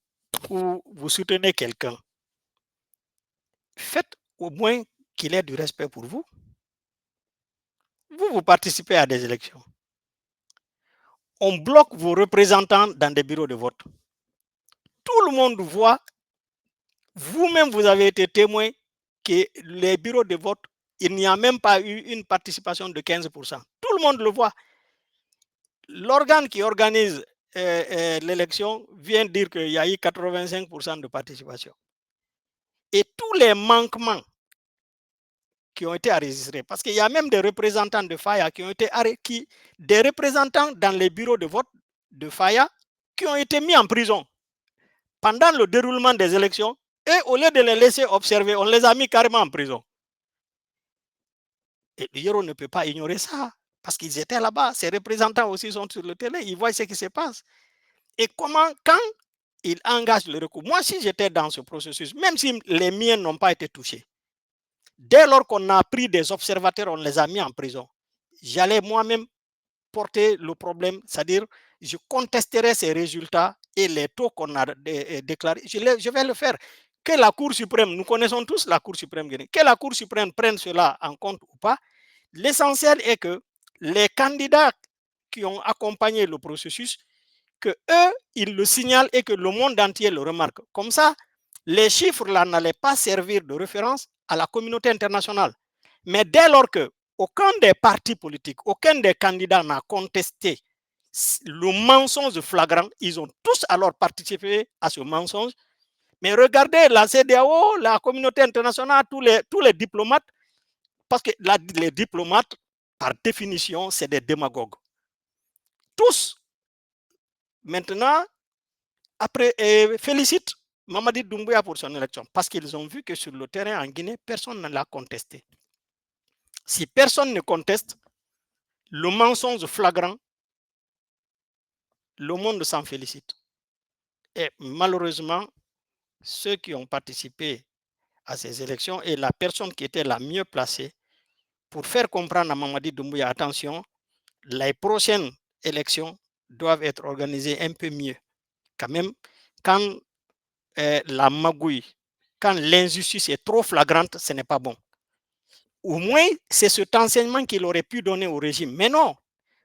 ou vous soutenez quelqu'un, faites au moins qu'il ait du respect pour vous. Vous participez à des élections. On bloque vos représentants dans des bureaux de vote. Tout le monde voit, vous-même vous avez été témoin que les bureaux de vote, il n'y a même pas eu une participation de 15%. Tout le monde le voit. L'organe qui organise l'élection vient dire qu'il y a eu 85% de participation. Et tous les manquements qui ont été enregistrés, parce qu'il y a même des représentants de Faya qui ont été des représentants dans les bureaux de vote de Faya qui ont été mis en prison pendant le déroulement des élections, et au lieu de les laisser observer, on les a mis carrément en prison. Et Hiro ne peut pas ignorer ça, parce qu'ils étaient là-bas, ces représentants aussi sont sur le télé, ils voient ce qui se passe. Et comment, quand ils engagent le recours, moi si j'étais dans ce processus, même si les miens n'ont pas été touchés, dès lors qu'on a pris des observateurs, on les a mis en prison, j'allais moi-même porter le problème, c'est-à-dire je contesterai ces résultats et les taux qu'on a déclarés, je vais le faire. Que la Cour suprême, nous connaissons tous la Cour suprême, que la Cour suprême prenne cela en compte ou pas, l'essentiel est que les candidats qui ont accompagné le processus, que eux, ils le signalent et que le monde entier le remarque. Comme ça, les chiffres là n'allaient pas servir de référence à la communauté internationale. Mais dès lors que aucun des partis politiques, aucun des candidats n'a contesté le mensonge flagrant, ils ont tous alors participé à ce mensonge. Mais regardez la CEDEAO, la communauté internationale, tous les diplomates, parce que les diplomates, par définition, c'est des démagogues. Tous, maintenant, après, félicitent Mamadi Doumbouya pour son élection, parce qu'ils ont vu que sur le terrain en Guinée, personne ne l'a contesté. Si personne ne conteste le mensonge flagrant, le monde s'en félicite. Et malheureusement, ceux qui ont participé à ces élections et la personne qui était la mieux placée pour faire comprendre à Mamadi Doumbouya, attention, les prochaines élections doivent être organisées un peu mieux. Quand même, quand la magouille, quand l'injustice est trop flagrante, ce n'est pas bon. Au moins, c'est cet enseignement qu'il aurait pu donner au régime. Mais non,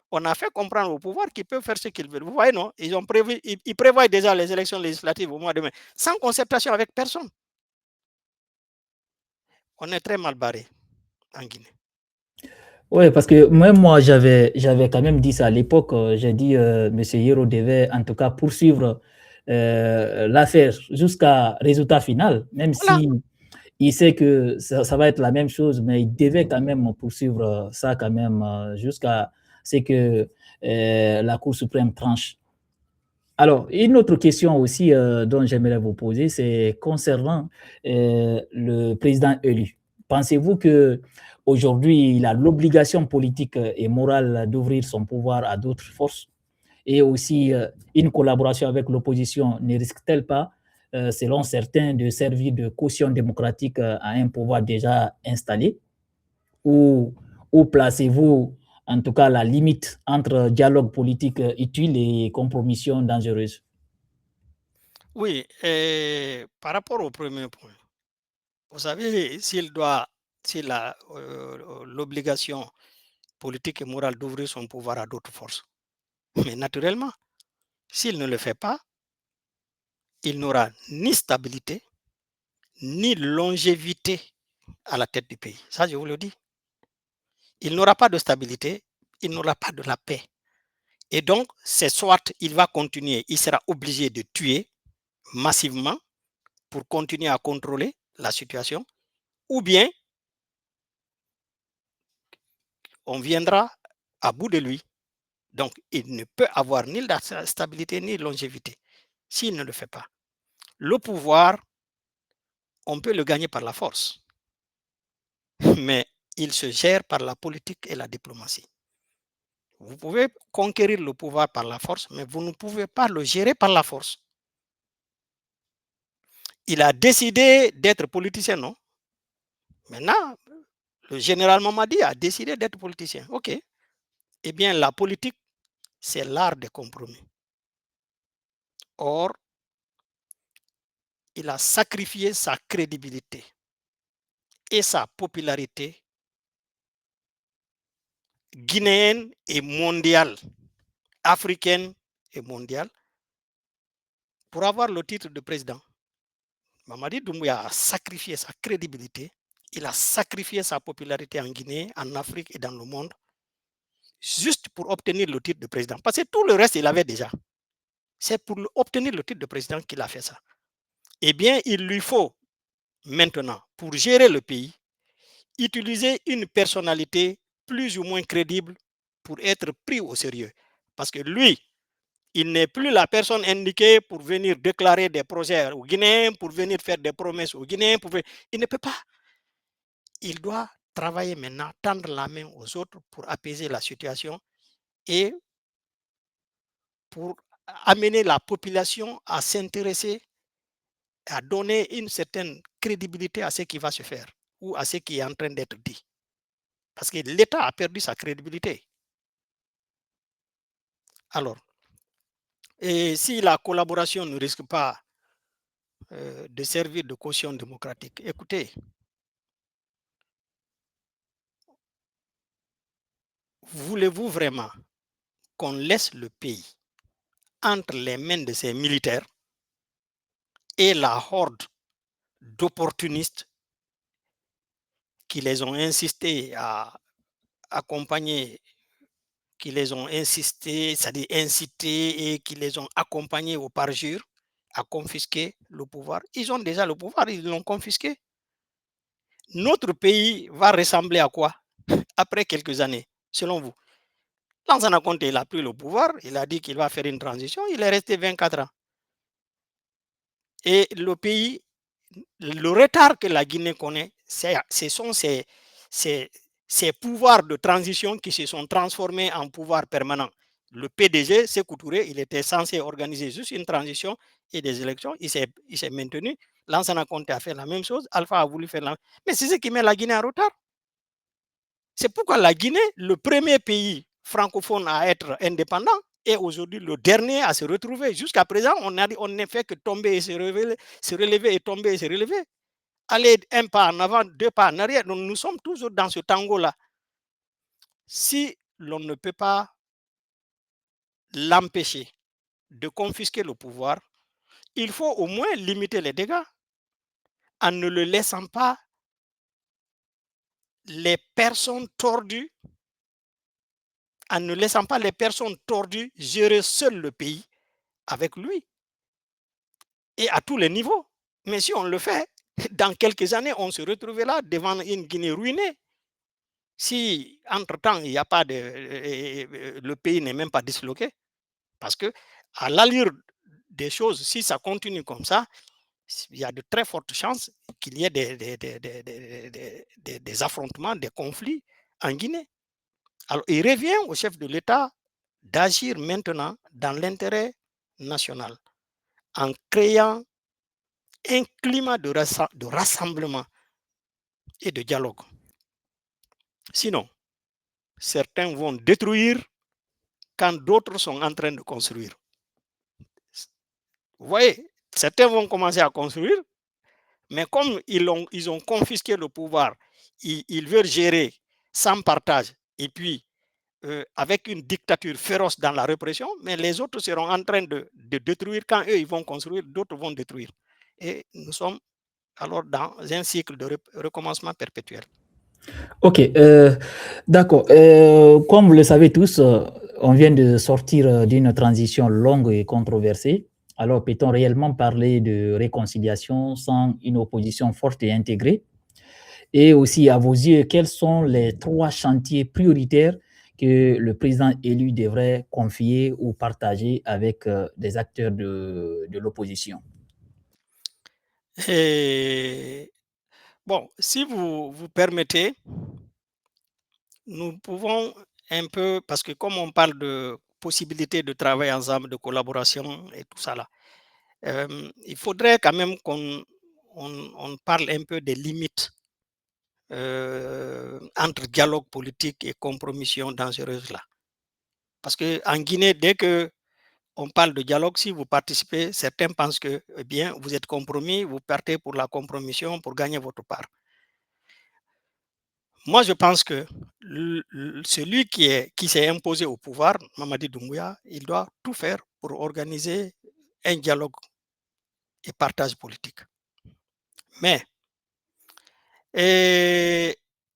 on a fait comprendre au pouvoir qu'ils peuvent faire ce qu'ils veulent. Vous voyez, non, ils prévoient déjà les élections législatives au mois de mai, sans concertation avec personne. On est très mal barré en Guinée. Oui, parce que même moi, j'avais quand même dit ça à l'époque. J'ai dit M. Hiro devait en tout cas poursuivre l'affaire jusqu'à résultat final, même Voilà. si il sait que ça va être la même chose, mais il devait quand même poursuivre ça quand même jusqu'à ce que la Cour suprême tranche. Alors, une autre question aussi dont j'aimerais vous poser, c'est concernant le président élu. Pensez-vous que aujourd'hui il a l'obligation politique et morale d'ouvrir son pouvoir à d'autres forces? et aussi une collaboration avec l'opposition ne risque-t-elle pas, selon certains, de servir de caution démocratique à un pouvoir déjà installé? Où, où placez-vous en tout cas la limite entre dialogue politique utile et compromission dangereuse? Oui, par rapport au premier point, vous savez, s'il a l'obligation politique et morale d'ouvrir son pouvoir à d'autres forces, mais naturellement, s'il ne le fait pas, il n'aura ni stabilité, ni longévité à la tête du pays. Ça, je vous le dis. Il n'aura pas de stabilité, il n'aura pas de la paix. Et donc, c'est soit il va continuer, il sera obligé de tuer massivement pour continuer à contrôler la situation, ou bien on viendra à bout de lui. Donc, il ne peut avoir ni la stabilité ni la longévité s'il ne le fait pas. Le pouvoir, on peut le gagner par la force, mais il se gère par la politique et la diplomatie. Vous pouvez conquérir le pouvoir par la force, mais vous ne pouvez pas le gérer par la force. Il a décidé d'être politicien, non? Maintenant, le général Mamadi a décidé d'être politicien. OK. Eh bien, la politique, c'est l'art des compromis. Or, il a sacrifié sa crédibilité et sa popularité guinéenne et mondiale, africaine et mondiale, pour avoir le titre de président. Mamadi Doumbouya a sacrifié sa crédibilité, il a sacrifié sa popularité en Guinée, en Afrique et dans le monde, juste pour obtenir le titre de président. Parce que tout le reste, il avait déjà. C'est pour obtenir le titre de président qu'il a fait ça. Eh bien, il lui faut maintenant, pour gérer le pays, utiliser une personnalité plus ou moins crédible pour être pris au sérieux. Parce que lui, il n'est plus la personne indiquée pour venir déclarer des projets aux Guinéens, pour venir faire des promesses aux Guinéens. Il ne peut pas. Il doit travailler maintenant, tendre la main aux autres pour apaiser la situation et pour amener la population à s'intéresser, à donner une certaine crédibilité à ce qui va se faire ou à ce qui est en train d'être dit. Parce que l'État a perdu sa crédibilité. Alors, et si la collaboration ne risque pas de servir de caution démocratique, écoutez, voulez-vous vraiment qu'on laisse le pays entre les mains de ces militaires et la horde d'opportunistes qui les ont insisté à accompagner, qui les ont insisté, c'est-à-dire incité et qui les ont accompagnés au parjure à confisquer le pouvoir? Ils ont déjà le pouvoir, ils l'ont confisqué. Notre pays va ressembler à quoi après quelques années, selon vous? Lansana Conté, il a pris le pouvoir, il a dit qu'il va faire une transition, il est resté 24 ans. Et le pays, le retard que la Guinée connaît, ce sont ces pouvoirs de transition qui se sont transformés en pouvoir permanent. Le PDG, Sékou Touré, il était censé organiser juste une transition et des élections. Il s'est maintenu. Lansana Conté a fait la même chose. Alpha a voulu faire la même chose. Mais c'est ce qui met la Guinée en retard. C'est pourquoi la Guinée, le premier pays francophone à être indépendant, est aujourd'hui le dernier à se retrouver. Jusqu'à présent, on n'a fait que tomber et se relever et tomber et se relever. Aller un pas en avant, deux pas en arrière. Donc, nous sommes toujours dans ce tango-là. Si l'on ne peut pas l'empêcher de confisquer le pouvoir, il faut au moins limiter les dégâts en ne le laissant pas les personnes tordues, en ne laissant pas les personnes tordues gérer seul le pays avec lui et à tous les niveaux. Mais si on le fait, dans quelques années, on se retrouvera devant une Guinée ruinée. Si, entre-temps, il n'y a pas de... le pays n'est même pas disloqué. Parce que, à l'allure des choses, si ça continue comme ça, il y a de très fortes chances qu'il y ait des affrontements, des conflits en Guinée. Alors, il revient au chef de l'État d'agir maintenant dans l'intérêt national en créant un climat de rassemblement et de dialogue. Sinon, certains vont détruire quand d'autres sont en train de construire. Vous voyez, certains vont commencer à construire, mais comme ils ont confisqué le pouvoir, ils veulent gérer sans partage et puis avec une dictature féroce dans la répression, mais les autres seront en train de détruire. Quand eux, ils vont construire, d'autres vont détruire. Et nous sommes alors dans un cycle de recommencement perpétuel. Ok, d'accord. Comme vous le savez tous, on vient de sortir d'une transition longue et controversée. Alors, peut-on réellement parler de réconciliation sans une opposition forte et intégrée? Et aussi, à vos yeux, quels sont les 3 chantiers prioritaires que le président élu devrait confier ou partager avec des acteurs de l'opposition? Et bon, si vous permettez, nous pouvons un peu, parce que comme on parle de possibilité de travail ensemble, de collaboration et tout ça là, il faudrait quand même qu'on parle un peu des limites entre dialogue politique et compromission dangereuse là. Parce qu'en Guinée, dès que on parle de dialogue, si vous participez, certains pensent que eh bien, vous êtes compromis, vous partez pour la compromission pour gagner votre part. Moi, je pense que celui qui s'est imposé au pouvoir, Mamadi Doumbouya, il doit tout faire pour organiser un dialogue et partage politique. Mais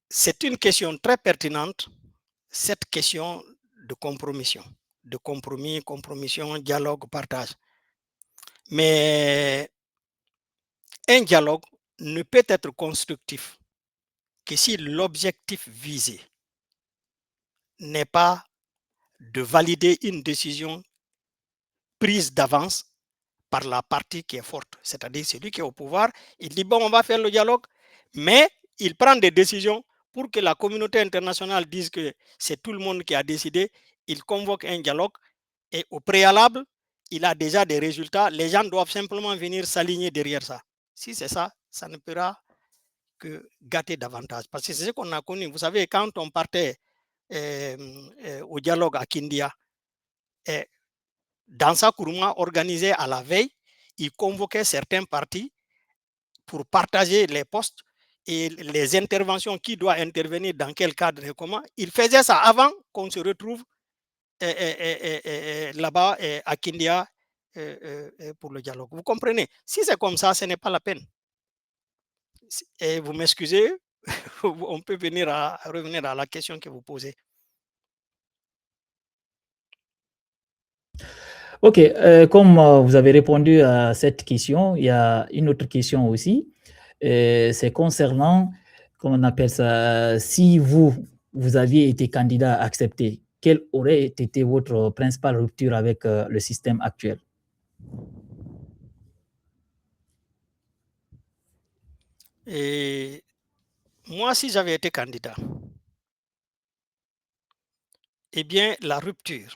c'est une question très pertinente, cette question de compromission, de compromis, compromission, dialogue, partage. Mais un dialogue ne peut être constructif que si l'objectif visé n'est pas de valider une décision prise d'avance par la partie qui est forte, c'est-à-dire celui qui est au pouvoir, il dit bon, on va faire le dialogue, mais il prend des décisions pour que la communauté internationale dise que c'est tout le monde qui a décidé, il convoque un dialogue et au préalable, il a déjà des résultats, les gens doivent simplement venir s'aligner derrière ça. Si c'est ça, ça ne pourra que gâter davantage. Parce que c'est ce qu'on a connu. Vous savez, quand on partait au dialogue à Kindia, Dansa Kourouma organisait à la veille, il convoquait certains partis pour partager les postes et les interventions, qui doit intervenir dans quel cadre et comment. Il faisait ça avant qu'on se retrouve là-bas à Kindia pour le dialogue. Vous comprenez? Si c'est comme ça, ce n'est pas la peine. Et vous m'excusez, on peut revenir à la question que vous posez. Ok, comme vous avez répondu à cette question, il y a une autre question aussi. C'est concernant, comment on appelle ça, si vous aviez été candidat accepté, quelle aurait été votre principale rupture avec le système actuel? Et moi, si j'avais été candidat, eh bien, la rupture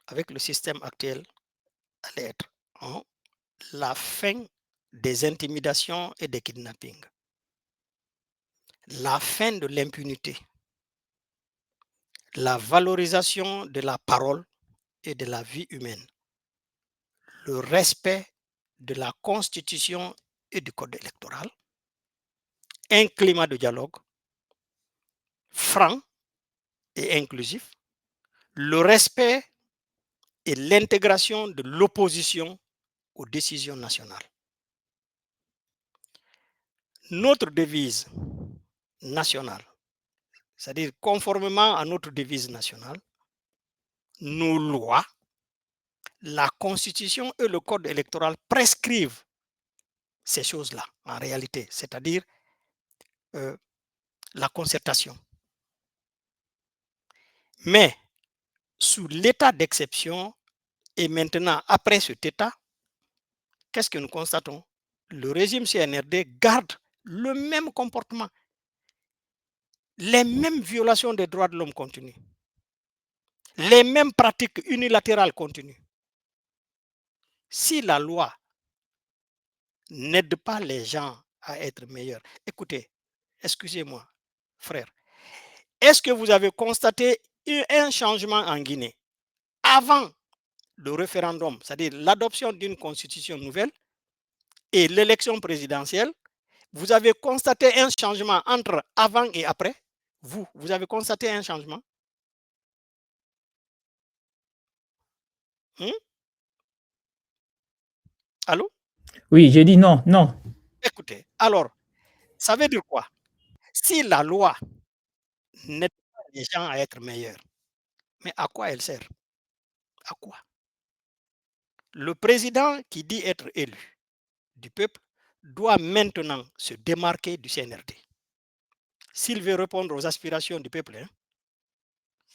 avec le système actuel allait être la fin des intimidations et des kidnappings, la fin de l'impunité, la valorisation de la parole et de la vie humaine, le respect de la Constitution et du Code électoral, un climat de dialogue franc et inclusif, le respect et l'intégration de l'opposition aux décisions nationales. Notre devise nationale, c'est-à-dire conformément à notre devise nationale, nos lois, la Constitution et le Code électoral prescrivent ces choses-là en réalité, c'est-à-dire la concertation. Mais sous l'état d'exception et maintenant après cet état, qu'est-ce que nous constatons? Le régime CNRD garde le même comportement. Les mêmes violations des droits de l'homme continuent. les mêmes pratiques unilatérales continuent. Si la loi n'aide pas les gens à être meilleurs, écoutez, excusez-moi, frère, est-ce que vous avez constaté un changement en Guinée avant le référendum, c'est-à-dire l'adoption d'une constitution nouvelle et l'élection présidentielle? Vous avez constaté un changement entre avant et après? Vous avez constaté un changement? Hmm? Allô? Oui, j'ai dit non, non. Écoutez, alors, ça veut dire quoi? Si la loi n'aide pas les gens à être meilleurs, mais à quoi elle sert? À quoi? Le président qui dit être élu du peuple doit maintenant se démarquer du CNRD. S'il veut répondre aux aspirations du peuple, hein,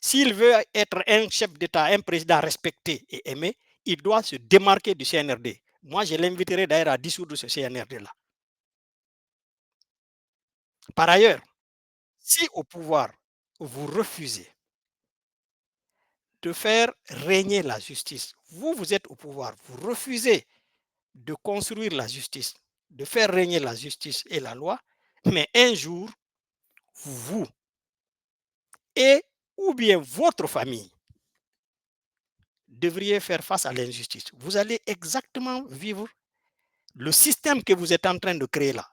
s'il veut être un chef d'État, un président respecté et aimé, il doit se démarquer du CNRD. Moi, je l'inviterai d'ailleurs à dissoudre ce CNRD-là. Par ailleurs, si au pouvoir, vous refusez de faire régner la justice, vous êtes au pouvoir, vous refusez de construire la justice, de faire régner la justice et la loi, mais un jour, vous et ou bien votre famille devriez faire face à l'injustice. Vous allez exactement vivre le système que vous êtes en train de créer là.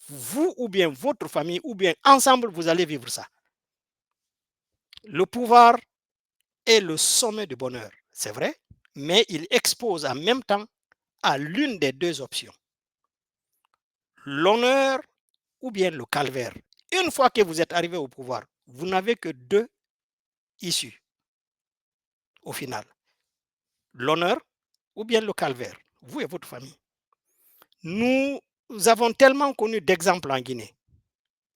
Vous ou bien votre famille ou bien ensemble, vous allez vivre ça. Le pouvoir est le sommet du bonheur, c'est vrai, mais il expose en même temps à l'une des deux options. L'honneur ou bien le calvaire. Une fois que vous êtes arrivé au pouvoir, vous n'avez que deux issues au final. L'honneur ou bien le calvaire, vous et votre famille. Nous avons tellement connu d'exemples en Guinée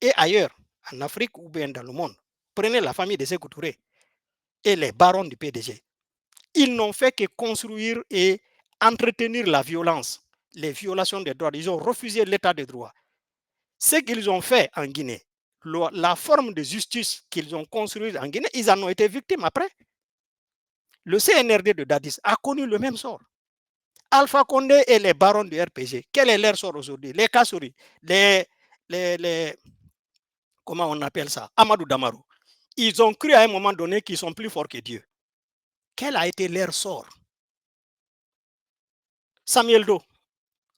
et ailleurs, en Afrique ou bien dans le monde. Prenez la famille de Sékou Touré et les barons du PDG. Ils n'ont fait que construire et entretenir la violence, les violations des droits. Ils ont refusé l'état de droit. Ce qu'ils ont fait en Guinée, la forme de justice qu'ils ont construite en Guinée, ils en ont été victimes après. Le CNRD de Dadis a connu le même sort. Alpha Condé et les barons du RPG, quel est leur sort aujourd'hui? Les Kassouri, les, comment on appelle ça? Amadou Damarou. Ils ont cru à un moment donné qu'ils sont plus forts que Dieu. Quel a été leur sort? Samuel Do,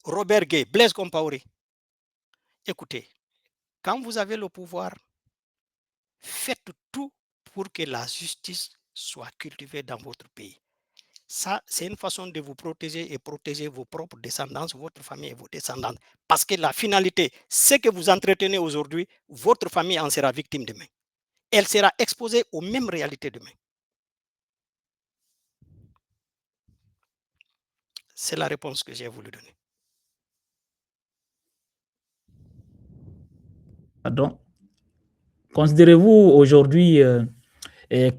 Robert Gay, Blaise Compaoré. Écoutez, quand vous avez le pouvoir, faites tout pour que la justice soit cultivée dans votre pays. Ça, c'est une façon de vous protéger et protéger vos propres descendants, votre famille et vos descendants. Parce que la finalité, ce que vous entretenez aujourd'hui, votre famille en sera victime demain. Elle sera exposée aux mêmes réalités demain. C'est la réponse que j'ai voulu donner. Pardon. Considérez-vous aujourd'hui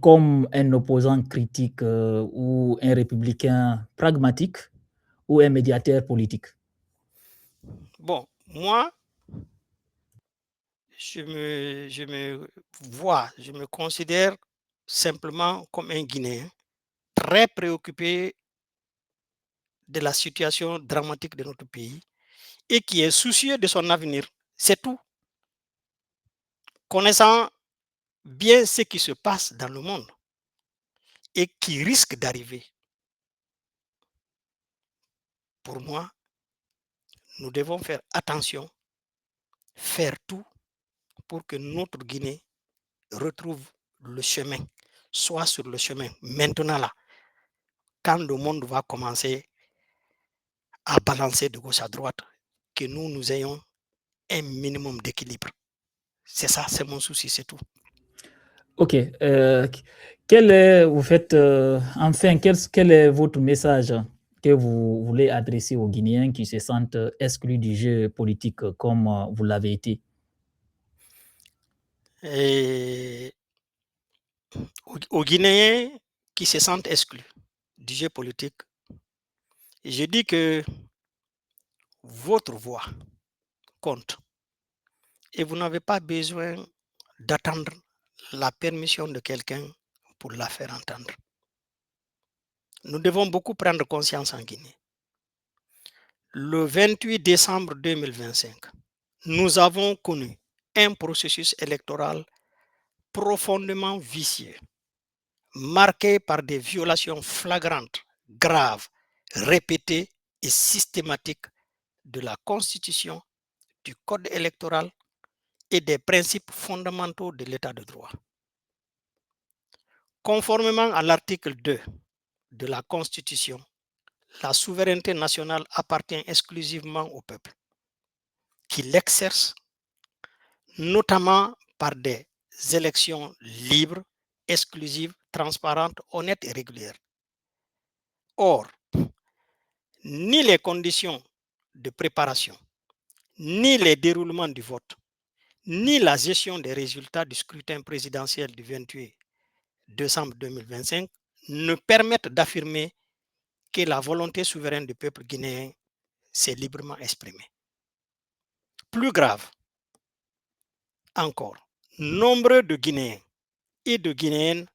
comme un opposant critique ou un républicain pragmatique ou un médiateur politique? Bon, moi, je me considère simplement comme un Guinéen très préoccupé de la situation dramatique de notre pays et qui est soucieux de son avenir. C'est tout. Connaissant bien ce qui se passe dans le monde et qui risque d'arriver, pour moi, nous devons faire attention, faire tout pour que notre Guinée retrouve le chemin, soit sur le chemin. Maintenant là, quand le monde va commencer à balancer de gauche à droite, que nous ayons un minimum d'équilibre. C'est ça, c'est mon souci, c'est tout. Ok. Enfin, quel est votre message que vous voulez adresser aux Guinéens qui se sentent exclus du jeu politique comme vous l'avez été? Et aux Guinéens qui se sentent exclus du jeu politique, je dis que votre voix compte et vous n'avez pas besoin d'attendre la permission de quelqu'un pour la faire entendre. Nous devons beaucoup prendre conscience en Guinée. Le 28 décembre 2025, nous avons connu un processus électoral profondément vicieux, marqué par des violations flagrantes, graves, répétées et systématiques de la Constitution, du Code électoral et des principes fondamentaux de l'État de droit. Conformément à l'article 2 de la Constitution, la souveraineté nationale appartient exclusivement au peuple, qui l'exerce notamment par des élections libres, exclusives, transparentes, honnêtes et régulières. Or, ni les conditions de préparation, ni les déroulements du vote, ni la gestion des résultats du scrutin présidentiel du 28 décembre 2025 ne permettent d'affirmer que la volonté souveraine du peuple guinéen s'est librement exprimée. Plus grave encore, nombreux de Guinéens et de Guinéennes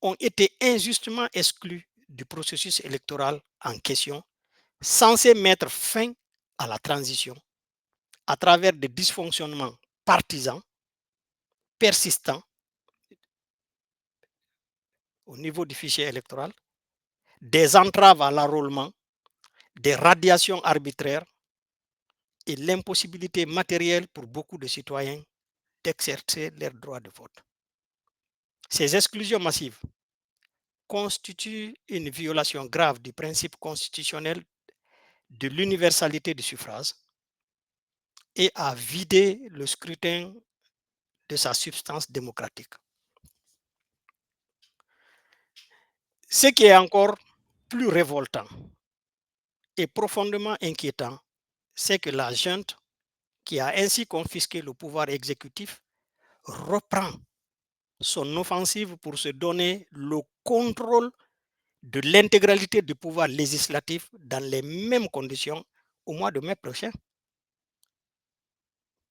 ont été injustement exclus du processus électoral en question, censé mettre fin à la transition à travers des dysfonctionnements partisans persistants au niveau du fichier électoral, des entraves à l'enrôlement, des radiations arbitraires et l'impossibilité matérielle pour beaucoup de citoyens d'exercer leur droit de vote. Ces exclusions massives constituent une violation grave du principe constitutionnel de l'universalité du suffrage et a vidé le scrutin de sa substance démocratique. Ce qui est encore plus révoltant et profondément inquiétant, c'est que la junte, qui a ainsi confisqué le pouvoir exécutif, reprend son offensive pour se donner le contrôle de l'intégralité du pouvoir législatif dans les mêmes conditions au mois de mai prochain.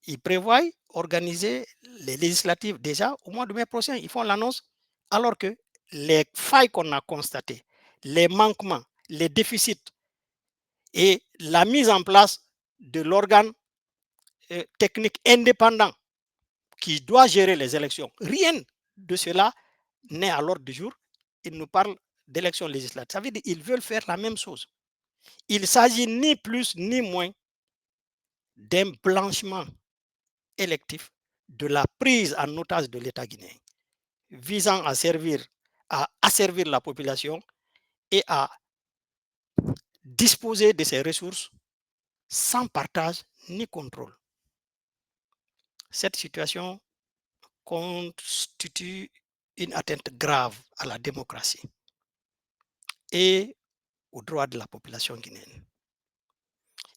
Ils prévoient organiser les législatives déjà au mois de mai prochain. Ils font l'annonce alors que les failles qu'on a constatées, les manquements, les déficits et la mise en place de l'organe technique indépendant qui doit gérer les élections, rien de cela n'est à l'ordre du jour. Ils nous parlent d'élections législatives. Ça veut dire qu'ils veulent faire la même chose. Il s'agit ni plus ni moins d'un blanchiment électif de la prise en otage de l'État guinéen, visant à asservir la population et à disposer de ses ressources sans partage ni contrôle. Cette situation constitue une atteinte grave à la démocratie et aux droits de la population guinéenne.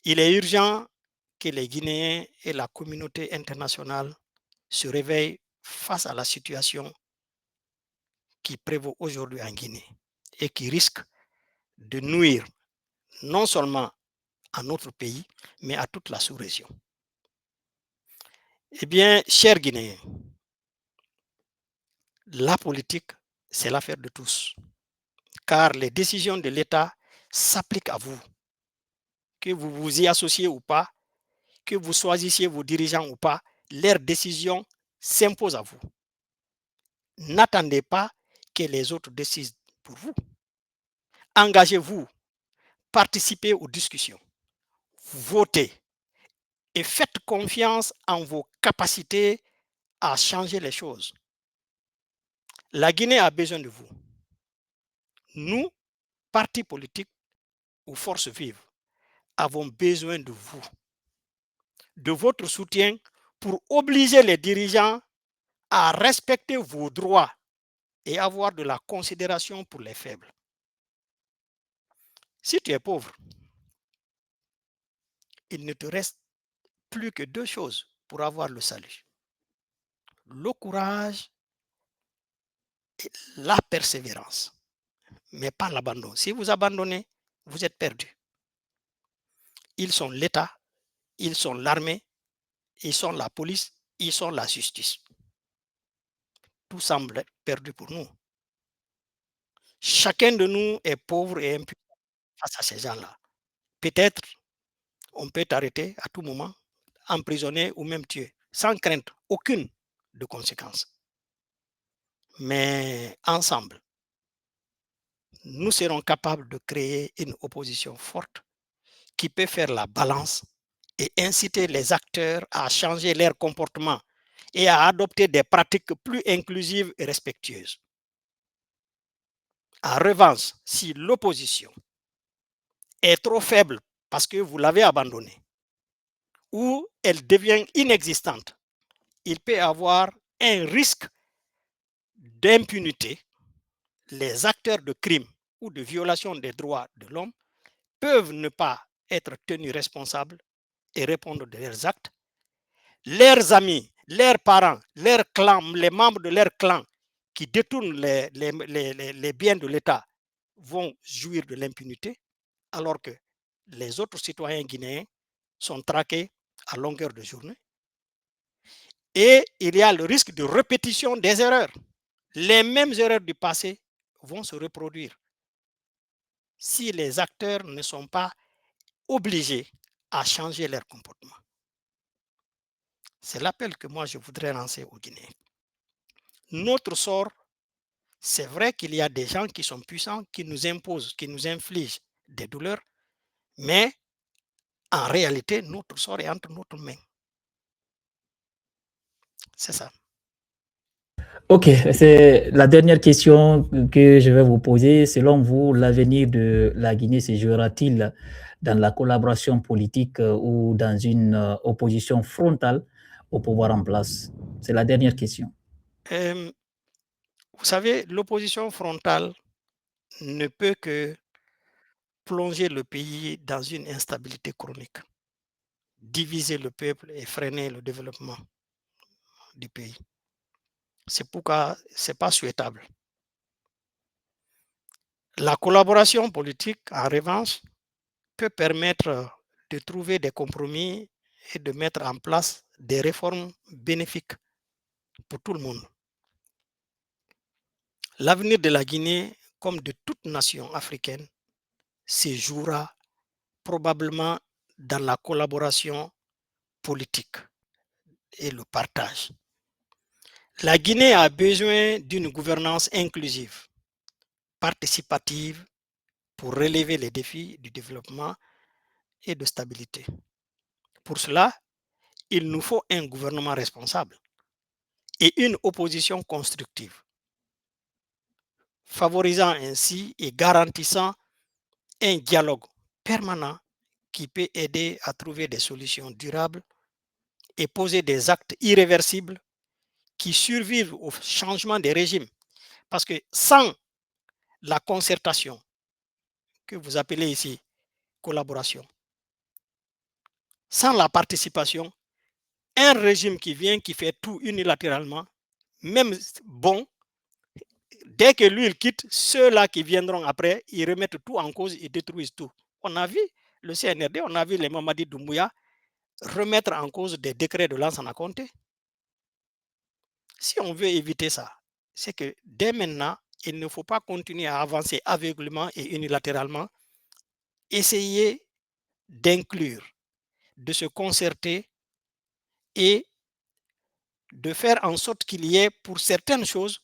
Il est urgent que les Guinéens et la communauté internationale se réveillent face à la situation qui prévaut aujourd'hui en Guinée et qui risque de nuire non seulement à notre pays, mais à toute la sous-région. Eh bien, chers Guinéens, la politique, c'est l'affaire de tous, car les décisions de l'État s'appliquent à vous, que vous vous y associez ou pas, que vous choisissiez vos dirigeants ou pas, leurs décisions s'imposent à vous. N'attendez pas que les autres décident pour vous. Engagez-vous, participez aux discussions, votez et faites confiance en vos capacités à changer les choses. La Guinée a besoin de vous. Nous, partis politiques ou forces vives, avons besoin de vous, de votre soutien pour obliger les dirigeants à respecter vos droits et avoir de la considération pour les faibles. Si tu es pauvre, il ne te reste plus que deux choses pour avoir le salut: le courage et la persévérance, mais pas l'abandon. Si vous abandonnez, vous êtes perdu. Ils sont l'État, ils sont l'armée, ils sont la police, ils sont la justice. Tout semble perdu pour nous. Chacun de nous est pauvre et impuissant face à ces gens-là. Peut-être on peut t'arrêter à tout moment, emprisonner ou même tuer, sans crainte aucune de conséquences. Mais ensemble, nous serons capables de créer une opposition forte qui peut faire la balance et inciter les acteurs à changer leur comportement et à adopter des pratiques plus inclusives et respectueuses. En revanche, si l'opposition est trop faible parce que vous l'avez abandonnée ou elle devient inexistante, il peut y avoir un risque d'impunité. Les acteurs de crimes ou de violation des droits de l'homme peuvent ne pas être tenus responsables et répondre de leurs actes. Leurs amis, leurs parents, leurs clans, les membres de leur clan qui détournent les biens de l'État vont jouir de l'impunité, alors que les autres citoyens guinéens sont traqués à longueur de journée. Et il y a le risque de répétition des erreurs. Les mêmes erreurs du passé vont se reproduire si les acteurs ne sont pas obligés à changer leur comportement. C'est l'appel que moi je voudrais lancer aux Guinéens. Notre sort, c'est vrai qu'il y a des gens qui sont puissants, qui nous imposent, qui nous infligent des douleurs, mais en réalité, notre sort est entre notre main. C'est ça. Ok, c'est la dernière question que je vais vous poser. Selon vous, l'avenir de la Guinée se jouera-t-il dans la collaboration politique ou dans une opposition frontale au pouvoir en place? C'est la dernière question. Vous savez, l'opposition frontale ne peut que plonger le pays dans une instabilité chronique, diviser le peuple et freiner le développement du pays. C'est pourquoi ce n'est pas souhaitable. La collaboration politique, en revanche, peut permettre de trouver des compromis et de mettre en place des réformes bénéfiques pour tout le monde. L'avenir de la Guinée, comme de toute nation africaine, se jouera probablement dans la collaboration politique et le partage. La Guinée a besoin d'une gouvernance inclusive, participative, pour relever les défis du développement et de stabilité. Pour cela, il nous faut un gouvernement responsable et une opposition constructive, favorisant ainsi et garantissant un dialogue permanent qui peut aider à trouver des solutions durables et poser des actes irréversibles qui survivent au changement des régimes. Parce que sans la concertation, que vous appelez ici collaboration, sans la participation, un régime qui vient, qui fait tout unilatéralement, même bon, dès que lui il quitte, ceux-là qui viendront après, ils remettent tout en cause, ils détruisent tout. On a vu le CNRD, on a vu les Mamadi Doumbouya remettre en cause des décrets de Lansana Conté. Si on veut éviter ça, c'est que dès maintenant, il ne faut pas continuer à avancer aveuglément et unilatéralement. Essayer d'inclure, de se concerter et de faire en sorte qu'il y ait pour certaines choses,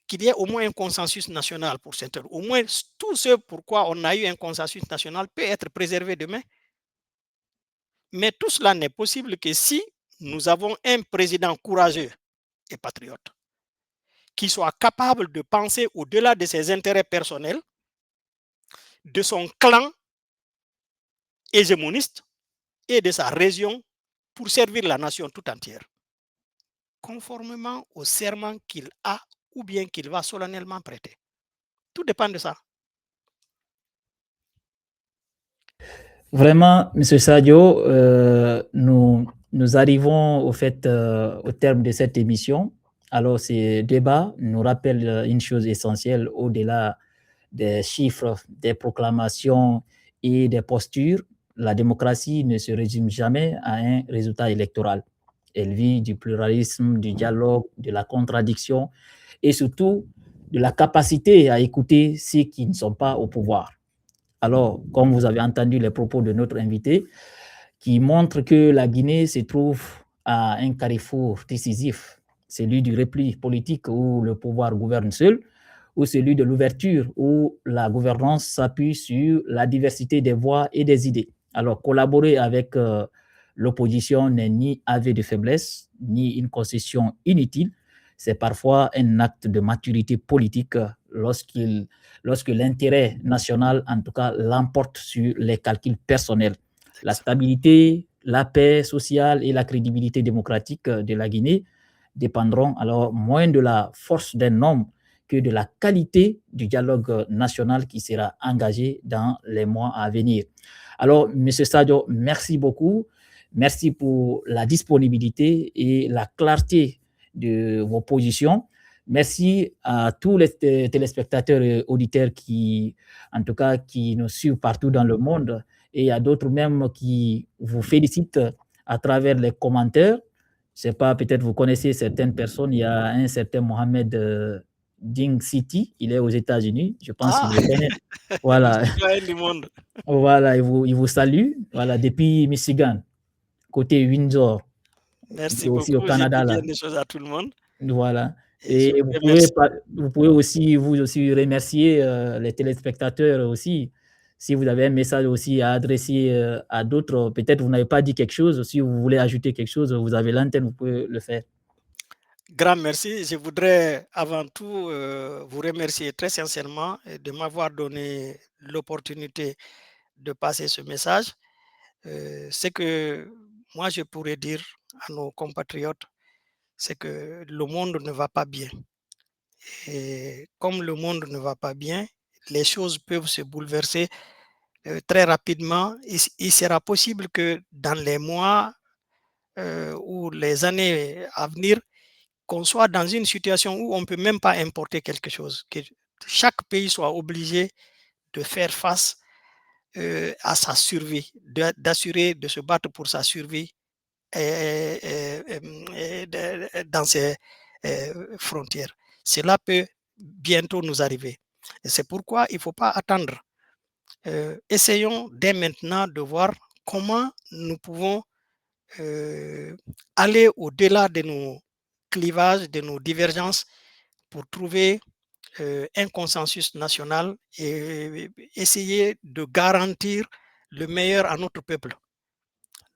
qu'il y ait au moins un consensus national pour certaines. Au moins tout ce pourquoi on a eu un consensus national peut être préservé demain. Mais tout cela n'est possible que si nous avons un président courageux et patriote qui soit capable de penser au-delà de ses intérêts personnels, de son clan hégémoniste et de sa région pour servir la nation tout entière, conformément au serment qu'il a ou bien qu'il va solennellement prêter. Tout dépend de ça. Vraiment, M. Sadio, nous arrivons au terme de cette émission. Alors, ces débats nous rappellent une chose essentielle au-delà des chiffres, des proclamations et des postures. La démocratie ne se résume jamais à un résultat électoral. Elle vit du pluralisme, du dialogue, de la contradiction et surtout de la capacité à écouter ceux qui ne sont pas au pouvoir. Alors, comme vous avez entendu les propos de notre invité, qui montrent que la Guinée se trouve à un carrefour décisif, celui du repli politique où le pouvoir gouverne seul, ou celui de l'ouverture où la gouvernance s'appuie sur la diversité des voix et des idées. Alors, collaborer avec l'opposition n'est ni aveu de faiblesse, ni une concession inutile. C'est parfois un acte de maturité politique lorsque l'intérêt national, en tout cas, l'emporte sur les calculs personnels. La stabilité, la paix sociale et la crédibilité démocratique de la Guinée dépendront alors moins de la force d'un homme que de la qualité du dialogue national qui sera engagé dans les mois à venir. Alors, M. Sadio, merci beaucoup. Merci pour la disponibilité et la clarté de vos positions. Merci à tous les téléspectateurs et auditeurs qui, en tout cas, qui nous suivent partout dans le monde, et à d'autres même qui vous félicitent à travers les commentaires. Je ne sais pas, peut-être vous connaissez certaines personnes. Il y a un certain Mohamed Ding City, il est aux États-Unis, je pense qu'il le connaît. Voilà. Du monde. Voilà, il vous salue. Voilà, depuis Michigan, côté Windsor. Merci aussi beaucoup. au Canada. Je dis bien des choses à tout le monde. Voilà. Et vous pouvez aussi remercier les téléspectateurs aussi. Si vous avez un message aussi à adresser à d'autres, peut-être vous n'avez pas dit quelque chose. Si vous voulez ajouter quelque chose, vous avez l'antenne, vous pouvez le faire. Grand merci. Je voudrais avant tout vous remercier très sincèrement de m'avoir donné l'opportunité de passer ce message. C'est que moi, je pourrais dire à nos compatriotes, c'est que le monde ne va pas bien. Et comme le monde ne va pas bien, les choses peuvent se bouleverser très rapidement. Il sera possible que dans les mois ou les années à venir, qu'on soit dans une situation où on ne peut même pas importer quelque chose, que chaque pays soit obligé de faire face à sa survie, d'assurer, de se battre pour sa survie dans ces frontières. Cela peut bientôt nous arriver. Et c'est pourquoi il ne faut pas attendre. Essayons dès maintenant de voir comment nous pouvons aller au-delà de nos clivages, de nos divergences pour trouver un consensus national et essayer de garantir le meilleur à notre peuple.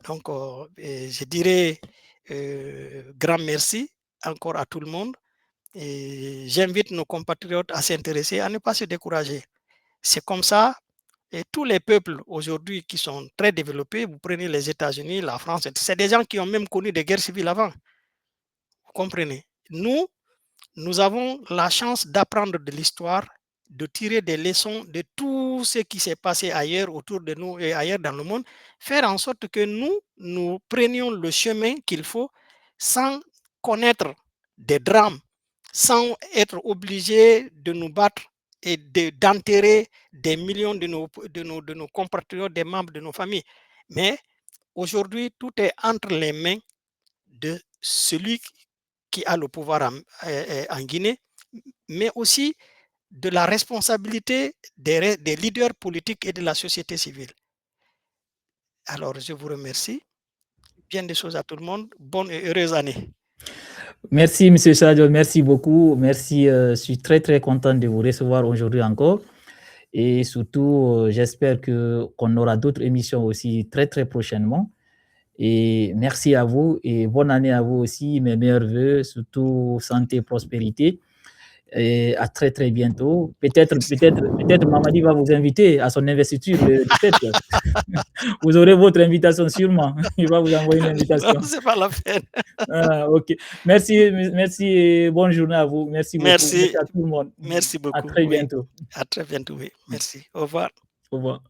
Donc, je dirais grand merci encore à tout le monde et j'invite nos compatriotes à s'intéresser, à ne pas se décourager. C'est comme ça, et tous les peuples aujourd'hui qui sont très développés, vous prenez les États-Unis, la France, c'est des gens qui ont même connu des guerres civiles avant. Vous comprenez? Nous avons la chance d'apprendre de l'histoire, de tirer des leçons de tout ce qui s'est passé ailleurs autour de nous et ailleurs dans le monde, faire en sorte que nous prenions le chemin qu'il faut sans connaître des drames, sans être obligés de nous battre et d'enterrer des millions de nos compatriotes, des membres de nos familles. Mais aujourd'hui, tout est entre les mains de celui qui a le pouvoir en Guinée, mais aussi de la responsabilité des leaders politiques et de la société civile. Alors, je vous remercie. Bien des choses à tout le monde. Bonne et heureuse année. Merci, M. Sadio. Merci beaucoup. Merci. Je suis très, très content de vous recevoir aujourd'hui encore. Et surtout, j'espère qu'on aura d'autres émissions aussi très, très prochainement. Et merci à vous et bonne année à vous aussi. Mes meilleurs voeux, surtout santé, prospérité. Et à très, très bientôt. Peut-être Mamadi va vous inviter à son investiture le 17. Vous aurez votre invitation sûrement. Il va vous envoyer une invitation. Non, c'est pas la peine. Ah, ok. Merci et bonne journée à vous. Merci beaucoup. Merci À tout le monde. Merci beaucoup. À très bientôt. À très bientôt, oui. Merci. Au revoir. Au revoir.